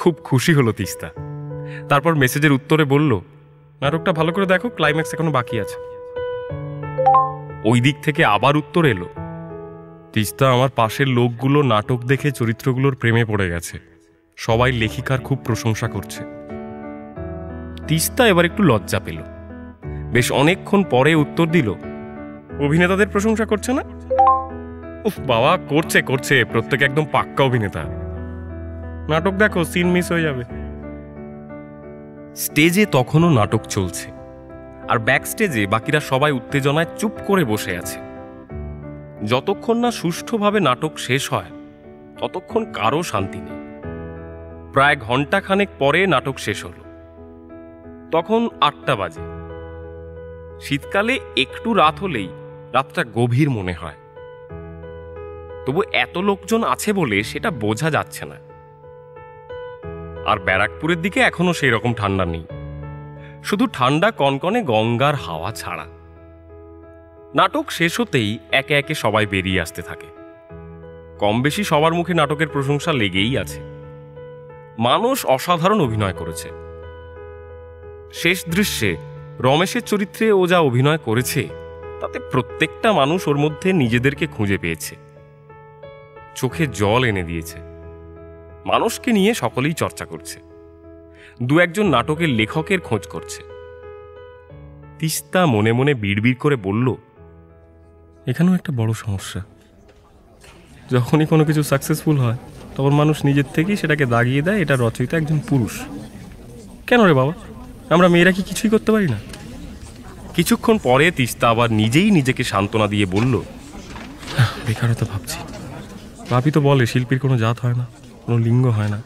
খুব খুশি হলো তিস্তা। তারপর মেসেজের উত্তরে বলল, নাটকটা ভালো করে দেখো, ক্লাইম্যাক্স এখনো বাকি আছে। ওই দিক থেকে আবার উত্তর এলো, তিস্তা, আমার পাশের লোকগুলো নাটক দেখে চরিত্রগুলোর প্রেমে পড়ে গেছে, সবাই লেখিকার খুব প্রশংসা করছে। তিস্তা এবার একটু লজ্জা পেল। বেশ অনেকক্ষণ পরে উত্তর দিল, অভিনেতাদের প্রশংসা করছে না? উফ বাবা, করছে করছে, প্রত্যেকে একদম পাক্কা অভিনেতা। নাটক দেখো, সিন মিস হয়ে যাবে। স্টেজে তখনও নাটক চলছে, আর ব্যাক স্টেজে বাকিরা সবাই উত্তেজনায় চুপ করে বসে আছে। যতক্ষণ না সুষ্ঠুভাবে নাটক শেষ হয় ততক্ষণ কারো শান্তি নেই। প্রায় ঘণ্টাখানেক পরে নাটক শেষ হলো। তখন 8টা বাজে। শীতকালে একটু রাত হলেই রাতটা গভীর মনে হয়, তবু এত লোকজন আছে বলে সেটা বোঝা যাচ্ছে না। আর ব্যারাকপুরের দিকে এখনো সেই রকম ঠান্ডা নেই, শুধু ঠান্ডা কনকনে গঙ্গার হাওয়া ছাড়া। নাটক শেষ হতেই একে একে সবাই বেরিয়ে আসতে থাকে। কম বেশি সবার মুখে নাটকের প্রশংসা লেগেই আছে। মানুষ অসাধারণ অভিনয় করেছে। শেষ দৃশ্যে রমেশের চরিত্রে ও যা অভিনয় করেছে তাতে প্রত্যেকটা মানুষ ওর মধ্যে নিজেদেরকে খুঁজে পেয়েছে, চোখে জল এনে দিয়েছে। মানুষকে নিয়ে সকলেই চর্চা করছে, দু একজন নাটকের লেখকের খোঁজ করছে। তিস্তা মনে মনে বিড়বিড় করে বলল, এখানেও একটা বড় সমস্যা। যখনই কোনো কিছু সাকসেসফুল হয় তখন মানুষ নিজের থেকেই সেটাকে দাগিয়ে দেয় এটা রচয়িতা একজন পুরুষ। কেন রে বাবা, আমরা মেয়েরা কি কিছুই করতে পারি না? কিছুক্ষণ পরে তিস্তা আবার নিজেই নিজেকে সান্ত্বনা দিয়ে বলল, বেকারতা ভাবছি। বাপি তো বলে শিল্পীর কোনো জাত হয় না, কোনো লিঙ্গ হয় না।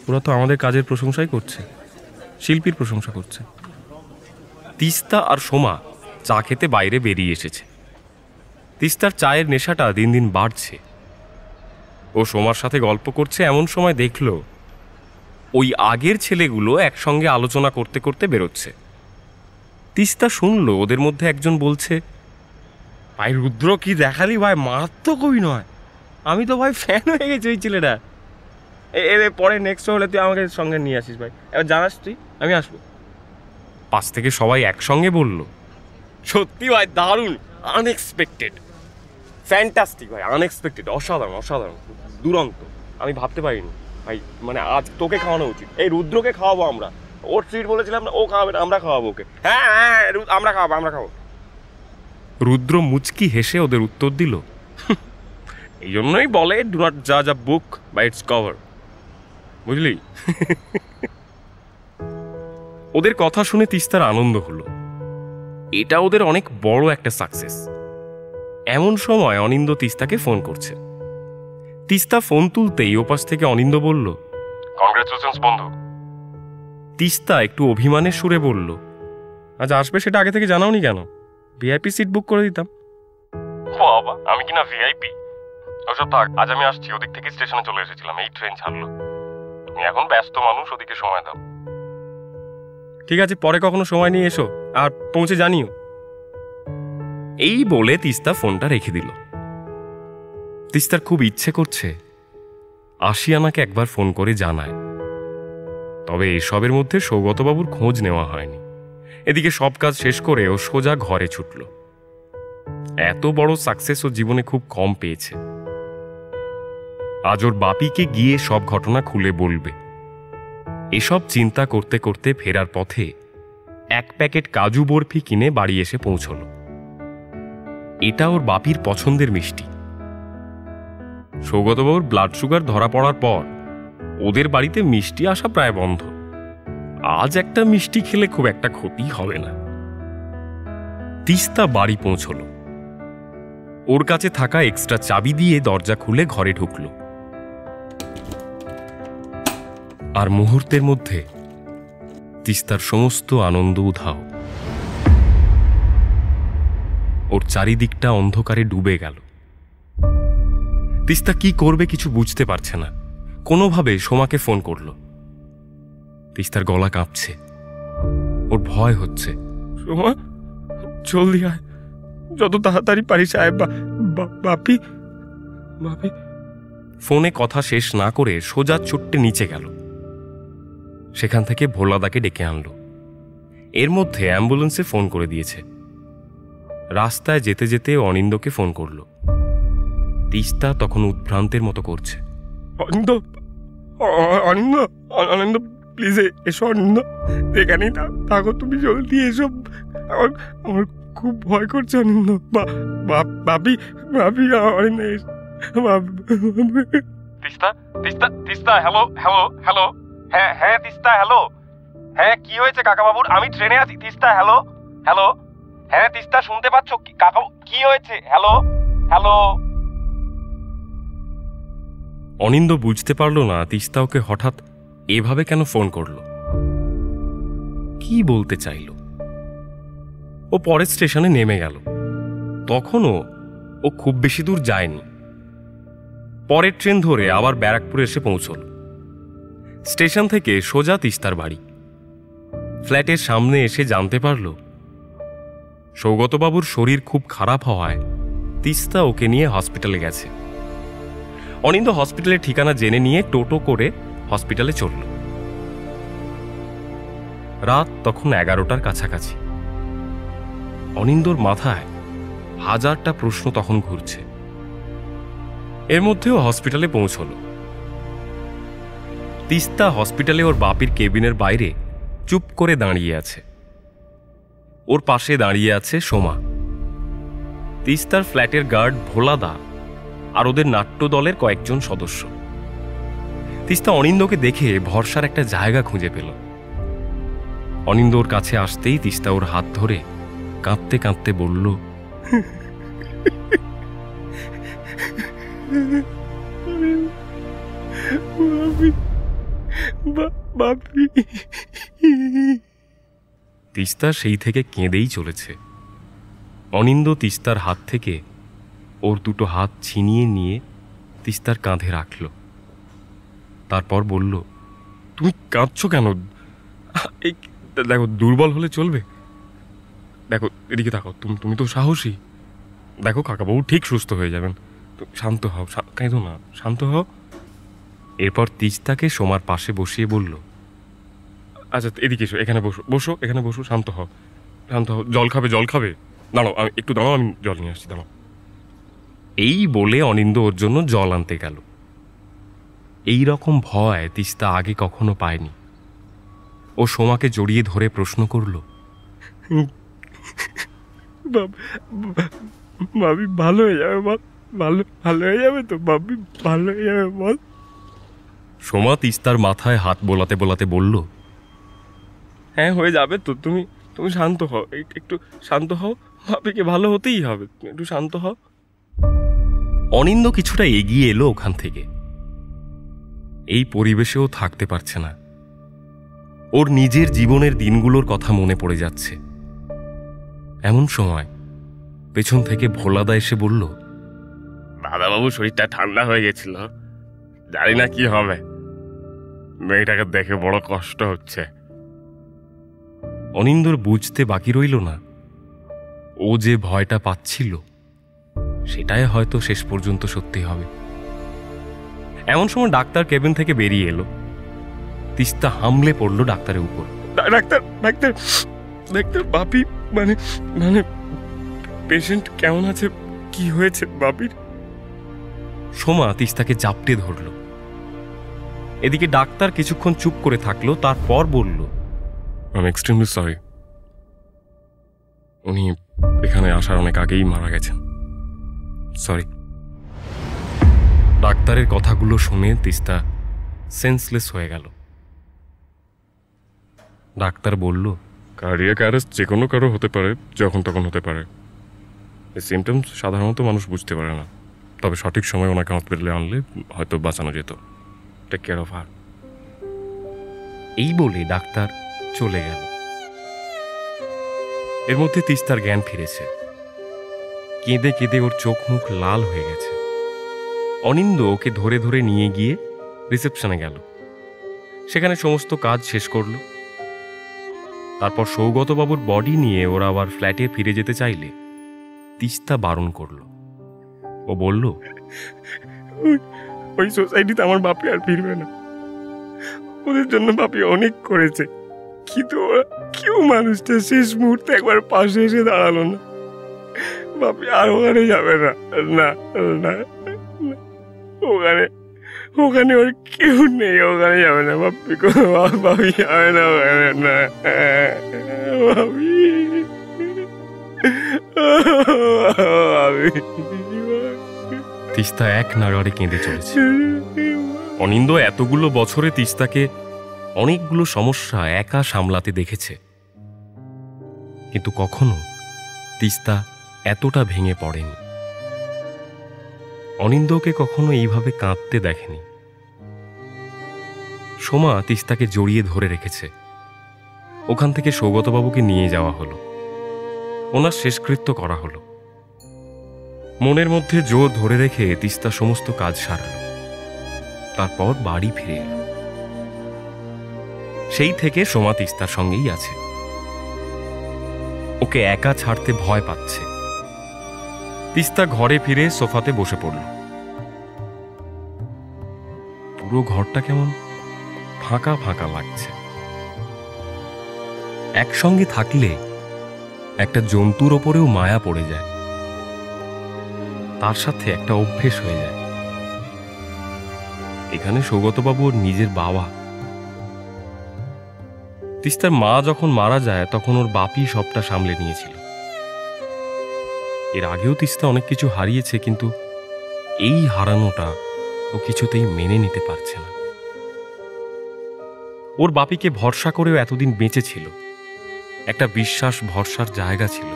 ওরা তো আমাদের কাজের প্রশংসাই করছে, শিল্পীর প্রশংসা করছে। তিস্তা আর সোমা চা খেতে বাইরে বেরিয়ে এসেছে। তিস্তার চায়ের নেশাটা দিন দিন বাড়ছে। ও সোমার সাথে গল্প করছে, এমন সময় দেখল ওই আগের ছেলেগুলো একসঙ্গে আলোচনা করতে করতে বেরোচ্ছে। তিস্তা শুনল ওদের মধ্যে একজন বলছে, ভাই রুদ্র কি দেখালি ভাই, মারাত্মক অভিনয়। আমি তো ভাই ফ্যান হয়ে গেছি ওই ছেলেটা। পরে নেক্সট হলে তুই আমাকে সঙ্গে নিয়ে আসিস ভাই, এবার জানাস তুই, আমি আসবো। পাশ থেকে সবাই একসঙ্গে বলল, সত্যি ভাই দারুণ, আনএক্সপেক্টেড, ফ্যান্টাস্টিক ভাই, আনএক্সপেক্টেড, অসাধারণ অসাধারণ, দুরন্ত। আমি ভাবতে পারিনি ভাই, মানে আজ তোকে খাওয়ানো উচিত। এই রুদ্রকে খাওয়াবো আমরা, ওর ট্রিট বলেছিলাম না, ও খাওয়াবে না, আমরা খাওয়াবো ওকে। হ্যাঁ হ্যাঁ আমরা খাওয়াবো, আমরা খাবো। রুদ্র মুচকি হেসে ওদের উত্তর দিল, এই জন্যই বলে ডু নট জাজ আ বুক বাই ইটস কভার, বুঝলি? ওদের কথা শুনে তিস্তার আনন্দ হলো। এটা ওদের অনেক বড় একটা সাকসেস। এমন সময় অনিন্দ তিস্তাকে ফোন করছে। তিস্তা ফোন তুলতেই ওপাশ থেকে অনিন্দ বলল, কংগ্রেচুলেশনস বন্ধু। তিস্তা একটু অভিমানের সুরে বলল, আজ আসবে সেটা আগে থেকে জানাওনি কেন? ভিআইপি সিট বুক করে দিতাম। বাবা, আমি কিনা ভিআইপি? ওসব থাক, আজ আমি আসছি। ওদিক থেকে স্টেশনে চলে এসেছিলাম, এই ট্রেন ছাড়লো। তুমি এখন ব্যস্ত মানুষ, ওদিকে সময় দাও। ঠিক আছে, পরে কখনো সময় নিয়ে এসো, আর পৌঁছে জানিও। এই বলে তিস্তা ফোনটা রেখে দিল। তিস্তার খুব ইচ্ছে করছে আশিয়ানাকে একবার ফোন করে জানায়, তবে এসবের মধ্যে সৌগতবাবুর খোঁজ নেওয়া হয়নি। এদিকে সব কাজ শেষ করে ও সোজা ঘরে ছুটল। এত বড় সাকসেস ও জীবনে খুব কম পেয়েছে। আজ ওর বাপিকে গিয়ে সব ঘটনা খুলে বলবে। এসব চিন্তা করতে করতে ফেরার পথে এক প্যাকেট কাজু বরফি কিনে বাড়ি এসে পৌঁছল। এটা ওর বাপির পছন্দের মিষ্টি। সৌগতবাবুর ব্লাড সুগার ধরা পড়ার পর ওদের বাড়িতে মিষ্টি আসা প্রায় বন্ধ। আজ একটা মিষ্টি খেলে খুব একটা ক্ষতি হবে না। তিস্তা বাড়ি পৌঁছল। ওর কাছে থাকা এক্সট্রা চাবি দিয়ে দরজা খুলে ঘরে ঢুকল। আর মুহূর্তের মধ্যে তিস্তার সমস্ত আনন্দ উধাও। ওর চারিদিকটা অন্ধকারে ডুবে গেল। তিস্তা কি করবে কিছু বুঝতে পারছে না। কোনোভাবে সোমাকে ফোন করল। তিস্তার গলা কাঁপছে, ওর ভয় হচ্ছে। সোমা, জলদি আয়, যত তাড়াতাড়ি পারিস আয়। বাপি বাপি। ফোনে কথা শেষ না করে সোজা ছুট্টে নিচে গেল। সেখান থেকে ভোলাদাকে ডেকে আনলো। এর মধ্যে অ্যাম্বুলেন্সে ফোন করে দিয়েছে। রাস্তায় যেতে যেতে অনিন্দকে ফোন করল। তিস্তা তখন উদ্ভ্রান্তের মতো করছে। অনিন্দ, অনিন্দ, অনিন্দ প্লিজ এসো। অনিন্দ, এখানেই থাকো তুমি, জলদি এসো। আমার খুব ভয় করছে Anindo. Bapi Bapi, Anindo. Tista, Tista, Tista, hello hello hello. হ্যাঁ হ্যাঁ তিস্তা, হ্যালো। হ্যাঁ কি হয়েছে কাকাবাবুর? আমি ট্রেনে আছি। Teesta, hello hello. হ্যাঁ তিস্তা, শুনতে পাচ্ছ? কাকা কি হয়েছে? Hello hello. অনিন্দ বুঝতে পারল না তিস্তা ওকে হঠাৎ এভাবে কেন ফোন করল, কি বলতে চাইল। ও পরের স্টেশনে নেমে গেল। তখনও ও খুব বেশি দূর যায়নি। পরের ট্রেন ধরে আবার ব্যারাকপুরে এসে পৌঁছল। স্টেশন থেকে সোজা তিস্তার বাড়ি। ফ্ল্যাটের সামনে এসে জানতে পারল সৌগতবাবুর শরীর খুব খারাপ হওয়ায় তিস্তা ওকে নিয়ে হসপিটালে গেছে। অনিন্দ হসপিটালের ঠিকানা জেনে নিয়ে টোটো করে হসপিটালে চলল। রাত তখন 11টার কাছাকাছি। অনিন্দর মাথায় হাজারটা প্রশ্ন তখন ঘুরছে। এর মধ্যেও হসপিটালে পৌঁছল। তিস্তা হসপিটালে ওর বাপির কেবিনের বাইরে চুপ করে দাঁড়িয়ে আছে। ওর পাশে দাঁড়িয়ে আছে সোমা, তিস্তার ফ্ল্যাটের গার্ড ভোলাদা আর ওদের নাট্য দলের কয়েকজন সদস্য। তিস্তা অনিন্দকে দেখে ভরসার একটা জায়গা খুঁজে পেল। অনিন্দ ওর কাছে আসতেই তিস্তা ওর হাত ধরে কাঁদতে কাঁদতে বলল, তিস্তা সেই থেকে কেঁদেই চলেছে। অনিন্দ তিস্তার হাত থেকে ওর দুটো হাত ছিনিয়ে নিয়ে তিস্তার কাঁধে রাখল। তারপর বলল, তুমি কাঁদছো কেন? এই দেখো, দুর্বল হলে চলবে? দেখো, এদিকে তাকাও, তুমি তো সাহসী। দেখো, কাকাবাবু ঠিক সুস্থ হয়ে যাবেন। শান্ত হও, কেঁদো না, শান্ত হও। এরপর তিস্তাকে সোমার পাশে বসিয়ে বলল, আচ্ছা এদিকে এসো, এখানে বসো, বসো, এখানে বসো, শান্ত হও, শান্ত হও। জল খাবে? জল খাবে? দাঁড়াও, আমি একটু দাঁড়াও, আমি জল নিয়ে আসছি, দাঁড়াও। এই বলে অনিন্দ ওর জন্য জল আনতে গেল। এই রকম ভয় তিস্তা আগে কখনো পায়নি। ও সোমাকে জড়িয়ে ধরে প্রশ্ন করল, ভাবি ভালো হয়ে যাবে বল? ভালো হয়ে যাবে তো বাবি? ভালো হয়ে যাবে বল? সোমা তিস্তার মাথায় হাত বোলাতে বোলাতে বলল, হ্যাঁ হয়ে যাবে তো। তুমি শান্ত হও, একটু শান্ত হও। ভাবিকে ভালো হতেই হবে, একটু শান্ত হও। অনিন্দ কিছুটা এগিয়ে এলো ওখান থেকে। এই পরিবেশেও থাকতে পারছে না। ওর নিজের জীবনের দিনগুলোর কথা মনে পড়ে যাচ্ছে। এমন সময় পেছন থেকে ভোলাদা এসে বলল, দাদাবাবু শরীরটা ঠান্ডা হয়ে গেছিল, জানি না কি হবে। মেয়েটাকে দেখে বড় কষ্ট হচ্ছে। অনিন্দর বুঝতে বাকি রইল না, ও যে ভয়টা পাচ্ছিল সেটাই হয়তো শেষ পর্যন্ত সত্যি হবে। এমন সময় ডাক্তার কেবিন থেকে বেরিয়ে এলো। তিস্তা হামলে পড়ল ডাক্তারের উপর। ডাক্তার ডাক্তার ডাক্তার, বাপি মানে পেশেন্ট কেমন আছে? কি হয়েছে বাপির? সোমা তিস্তাকে জাপটে ধরল। এদিকে ডাক্তার কিছুক্ষণ চুপ করে থাকলো, তারপর বলল, আই এম এক্সট্রিমলি সরি। উনি এখানে আসার অনেক আগেই মারা গেছেন। সরি। ডাক্তারের কথাগুলো শুনে তিস্তা সেন্সলেস হয়ে গেল। ডাক্তার বলল, কার্ডিয়াক অ্যারেস্ট যে কোনো কারো হতে পারে, যখন তখন হতে পারে। এই সিমটমস সাধারণত মানুষ বুঝতে পারে না, তবে সঠিক সময় ওনাকে হসপিটালে আনলে হয়তো বাঁচানো যেত। Take care of her. এই বলে ডাক্তার চলে গেল। এর মধ্যে তিস্তার জ্ঞান ফিরেছে। কেঁদে কেঁদে ওর চোখ মুখ লাল হয়ে গেছে। অনিন্দ ওকে ধরে ধরে নিয়ে গিয়ে রিসেপশনে গেল। সেখানে সমস্ত কাজ শেষ করল। তারপর সৌগতবাবুর বডি নিয়ে ওরা আবার ফ্ল্যাটে ফিরে যেতে চাইলে তিস্তা বারণ করল। ও বলল, ওই সোসাইটিতে আমার বাপি আর ফিরবে না। ওদের জন্য বাপি অনেক করেছে, কিন্তু ওরা কেউ মানুষটা শেষ মুহূর্তে একবার পাশে এসে দাঁড়ালো না। বাপি আর ওখানে যাবে না। না না, ওখানে ওখানে ওর কেউ নেই, ওখানে যাবে না। বাপি বাপি যাবে না ওখানে। না বাপি তিস্তা এক নাগাড়ে কেঁদে চলেছে। অনিন্দ এতগুলো বছরে তিস্তাকে অনেকগুলো সমস্যা একা সামলাতে দেখেছে, কিন্তু কখনো তিস্তা এতটা ভেঙে পড়েনি। অনিন্দকে কখনো এইভাবে কাঁদতে দেখেনি। সোমা তিস্তাকে জড়িয়ে ধরে রেখেছে। ওখান থেকে সৌগতবাবুকে নিয়ে যাওয়া হলো। ওনার শেষকৃত্য করা হলো। মনের মধ্যে জোর ধরে রেখে তিস্তা সমস্ত কাজ সারল। তারপর বাড়ি ফিরে এল। সেই থেকে সোমা তিস্তার সঙ্গেই আছে। ওকে একা ছাড়তে ভয় পাচ্ছে। তিস্তা ঘরে ফিরে সোফাতে বসে পড়ল। পুরো ঘরটা কেমন ফাঁকা ফাঁকা লাগছে। একসঙ্গে থাকলে একটা জন্তুর ওপরেও মায়া পড়ে যায়, তার সাথে একটা অভ্যেস হয়ে যায়। এখানে সৌগতবাবু ওর নিজের বাবা। তিস্তার মা যখন মারা যায় তখন ওর বাপই সবটা সামলে নিয়েছিল। এর আগেও তিস্তা অনেক কিছু হারিয়েছে, কিন্তু এই হারানোটা ও কিছুতেই মেনে নিতে পারছে না। ওর বাপিকে ভরসা করেও এতদিন বেঁচে ছিল, একটা বিশ্বাস ভরসার জায়গা ছিল।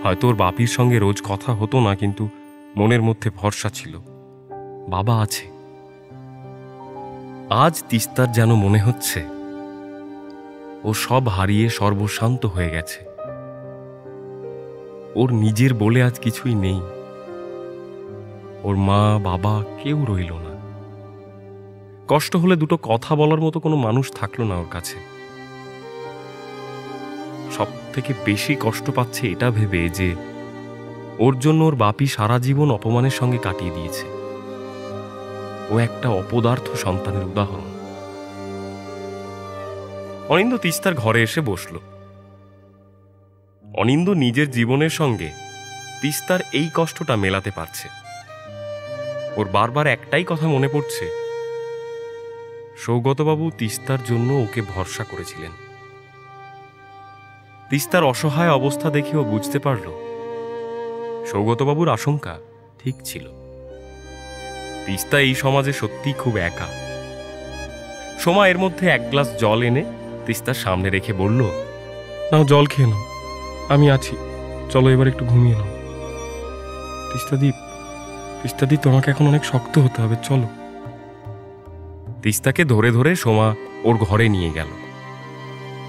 হয়তো ওর বাপির সঙ্গে রোজ কথা হতো না, কিন্তু মনের মধ্যে ভরসা ছিল, বাবা আছে। আজ তিস্তার যেন মনে হচ্ছে ও সব হারিয়ে সর্বশান্ত হয়ে গেছে। ওর নিজের বলে আজ কিছুই নেই। ওর মা বাবা কেউ রইল না। কষ্ট হলে দুটো কথা বলার মতো কোনো মানুষ থাকলো না ওর কাছে। সব থেকে বেশি কষ্ট পাচ্ছে এটা ভেবে যে ওর জন্য ওর বাপি সারা জীবন অপমানের সঙ্গে কাটিয়ে দিয়েছে। ও একটা অপদার্থ সন্তানের উদাহরণ। অনিন্দ তিস্তার ঘরে এসে বসল। অনিন্দ নিজের জীবনের সঙ্গে তিস্তার এই কষ্টটা মেলাতে পারছে। ওর বারবার একটাই কথা মনে পড়ছে, সৌগতবাবু তিস্তার জন্য ওকে ভরসা করেছিলেন। তিস্তার অসহায় অবস্থা দেখে ও বুঝতে পারল সৌগতবাবুর আশঙ্কা ঠিক ছিল। তিস্তা এই সমাজে সত্যি খুব একা। সোমা এর মধ্যে এক গ্লাস জল এনে তিস্তার সামনে রেখে বলল, নাও জল খেয়ে নাও, আমি আছি, চলো এবার একটু ঘুমিয়ে নাও। তিস্তাদি তোমাকে এখন অনেক শক্ত হতে হবে, চলো। তিস্তাকে ধরে ধরে সোমা ওর ঘরে নিয়ে গেল।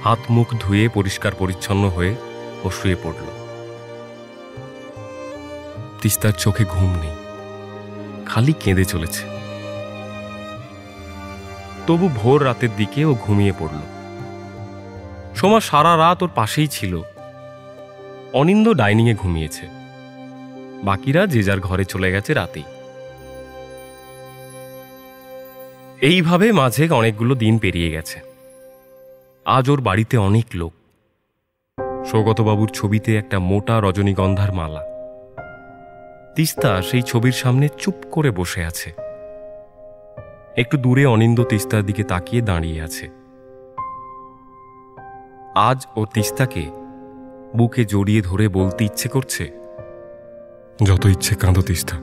হাত মুখ ধুয়ে পরিষ্কার পরিচ্ছন্ন হয়ে ও শুয়ে পড়ল। তিস্তার চোখে ঘুম নেই, খালি কেঁদে চলেছে। তবু ভোর রাতের দিকে ও ঘুমিয়ে পড়ল। সোমা সারা রাত ওর পাশেই ছিল। অনিন্দ ডাইনিংয়ে ঘুমিয়েছে, বাকিরা যে যার ঘরে চলে গেছে রাতেই। এইভাবে মাঝে অনেকগুলো দিন পেরিয়ে গেছে। আজ ওর বাড়িতে অনেক লোক। সৌগতবাবুর ছবিতে একটা মোটা রজনীগন্ধার মালা। তিস্তা সেই ছবির সামনে চুপ করে বসে আছে। একটু দূরে অনিন্দ তিস্তার দিকে তাকিয়ে দাঁড়িয়ে আছে। আজ ও তিস্তাকে বুকে জড়িয়ে ধরে বলতে ইচ্ছে করছে, যত ইচ্ছে কাঁদো তিস্তা,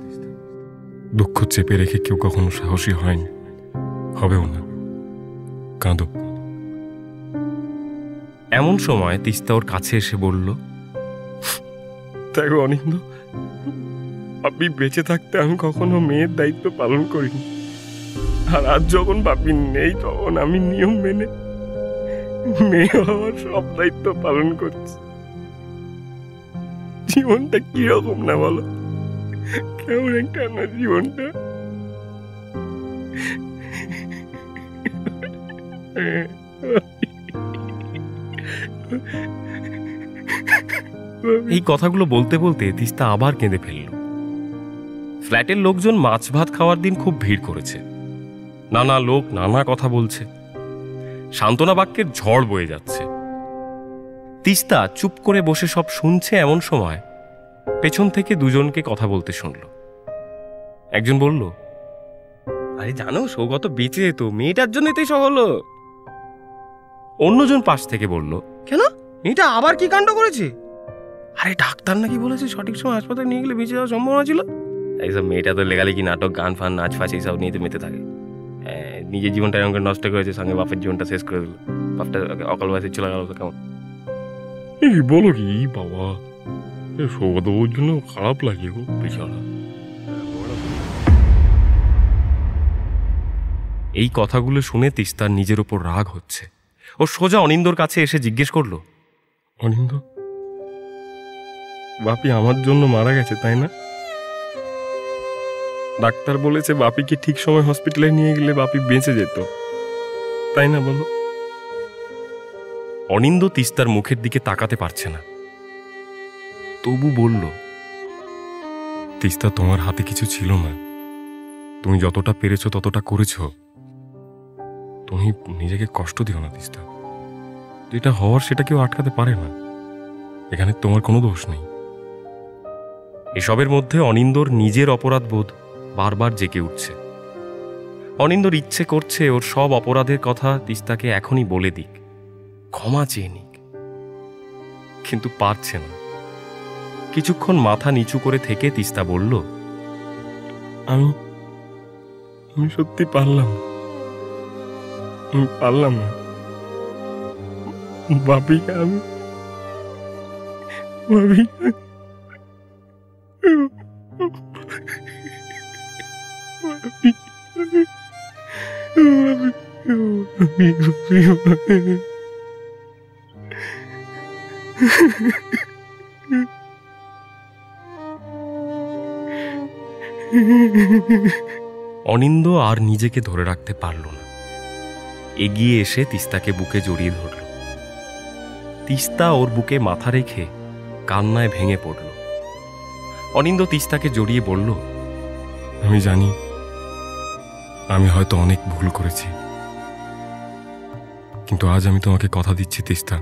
দুঃখ চেপে রেখে কেউ কখনো সাহসী হয়নি, হবেও না, কাঁদো। এমন সময় তিস্তা ওর কাছে এসে বলল, দেখো অনিন্দ, বাপি বেঁচে থাকতে আমি কখনো মেয়ের দায়িত্ব পালন করিনি, আর আজ যখন বাপি নেই তখন আমি নিয়ম মেনে মেয়ে হওয়ার সব দায়িত্ব পালন করছি। জীবনটা কিরকম না বলো, কেমন একটা না জীবনটা। এই কথাগুলো বলতে বলতে তিস্তা আবার কেঁদে ফেলল। ফ্ল্যাটের লোকজন মাছ ভাত খাওয়ার দিন খুব ভিড় করেছে। নানা লোক নানা কথা বলছে, সান্ত্বনা বাক্যের ঝড় বয়ে যাচ্ছে। তিস্তা চুপ করে বসে সব শুনছে। এমন সময় পেছন থেকে দুজনকে কথা বলতে শুনল। একজন বলল, আরে জানো সৌগত বেঁচে যেত, মেয়েটার জন্যই তো সব হলো। অন্যজন পাশ থেকে বলল, কেন, মেয়েটা আবার কি কাণ্ড করেছে? আরে ডাক্তার নাকি বলেছে সঠিক সময় হাসপাতালে নিয়ে গেলে বেঁচে যাওয়ার সম্ভাবনা ছিল। এইসব মেয়েটা তো লেগালি কি নাটক, গান ফান, নাচ ফাচ এইসব নিয়ে তো মেতে থাকে। নিজের জীবনটা এরকম নষ্ট করেছে, সঙ্গে বাপের জীবনটা শেষ করে দিল। বাপটা অকাল বয়সে চলে গেল তো কেমন। এই বলো কি বাবা, সৌগতবাবুর জন্য খারাপ লাগে গো বেচারা। এই কথাগুলো শুনে তিস্তার নিজের ওপর রাগ হচ্ছে। ও সোজা অনিন্দর কাছে এসে জিজ্ঞেস করলো, অনিন্দ, বাপি আমার জন্য মারা গেছে তাই না? ডাক্তার বলেছে বাপিকে ঠিক সময় হসপিটালে নিয়ে গেলে বাপি বেঁচে যেত, তাই না বলো? অনিন্দ তিস্তার মুখের দিকে তাকাতে পারছে না, তবু বলল, তিস্তা তোমার হাতে কিছু ছিল না, তুমি যতটা পেরেছো ততটা করেছো। তুমি নিজেকে কষ্ট দিও না তিস্তা। যেটা হওয়ার সেটা কেউ আটকাতে পারে না। এখানে তোমার কোনো দোষ নেই। এসবের মধ্যে অনিন্দর নিজের অপরাধবোধ বারবার জেগে উঠছে। অনিন্দর ইচ্ছে করছে ওর সব অপরাধের কথা তিস্তাকে এখনই বলে দিক, ক্ষমা চেয়ে নিক, কিন্তু পারছে না। কিছুক্ষণ মাথা নিচু করে থেকে তিস্তা বলল, আমি আমি সত্যি পারলাম না। আমি পারলাম না বাপিকে। আমি বাপিকে অনিন্দ আর নিজেকে ধরে রাখতে পারল না। এগিয়ে এসে তিস্তাকে বুকে জড়িয়ে ধরল। তিস্তা ওর বুকে মাথা রেখে কান্নায় ভেঙে পড়ল। অনিন্দ তিস্তাকে জড়িয়ে বলল, আমি জানি আমি হয়তো অনেক ভুল করেছি, কিন্তু আজ আমি তোমাকে কথা দিচ্ছি তিস্তা,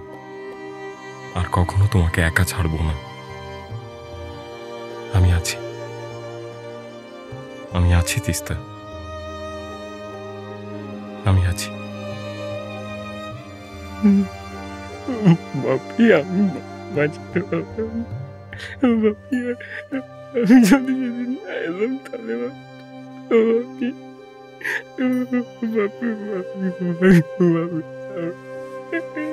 আর কখনো তোমাকে একা ছাড়বো না। আমি আছি, আমি আছি তিস্তা, আমি আছি। বাপি, আমি বাঁচতে পারবো। বাপি, আমি যদি যেদিন না এলাম তাহলে বাপি, বাপি, বাপি, বাপি, বাপি।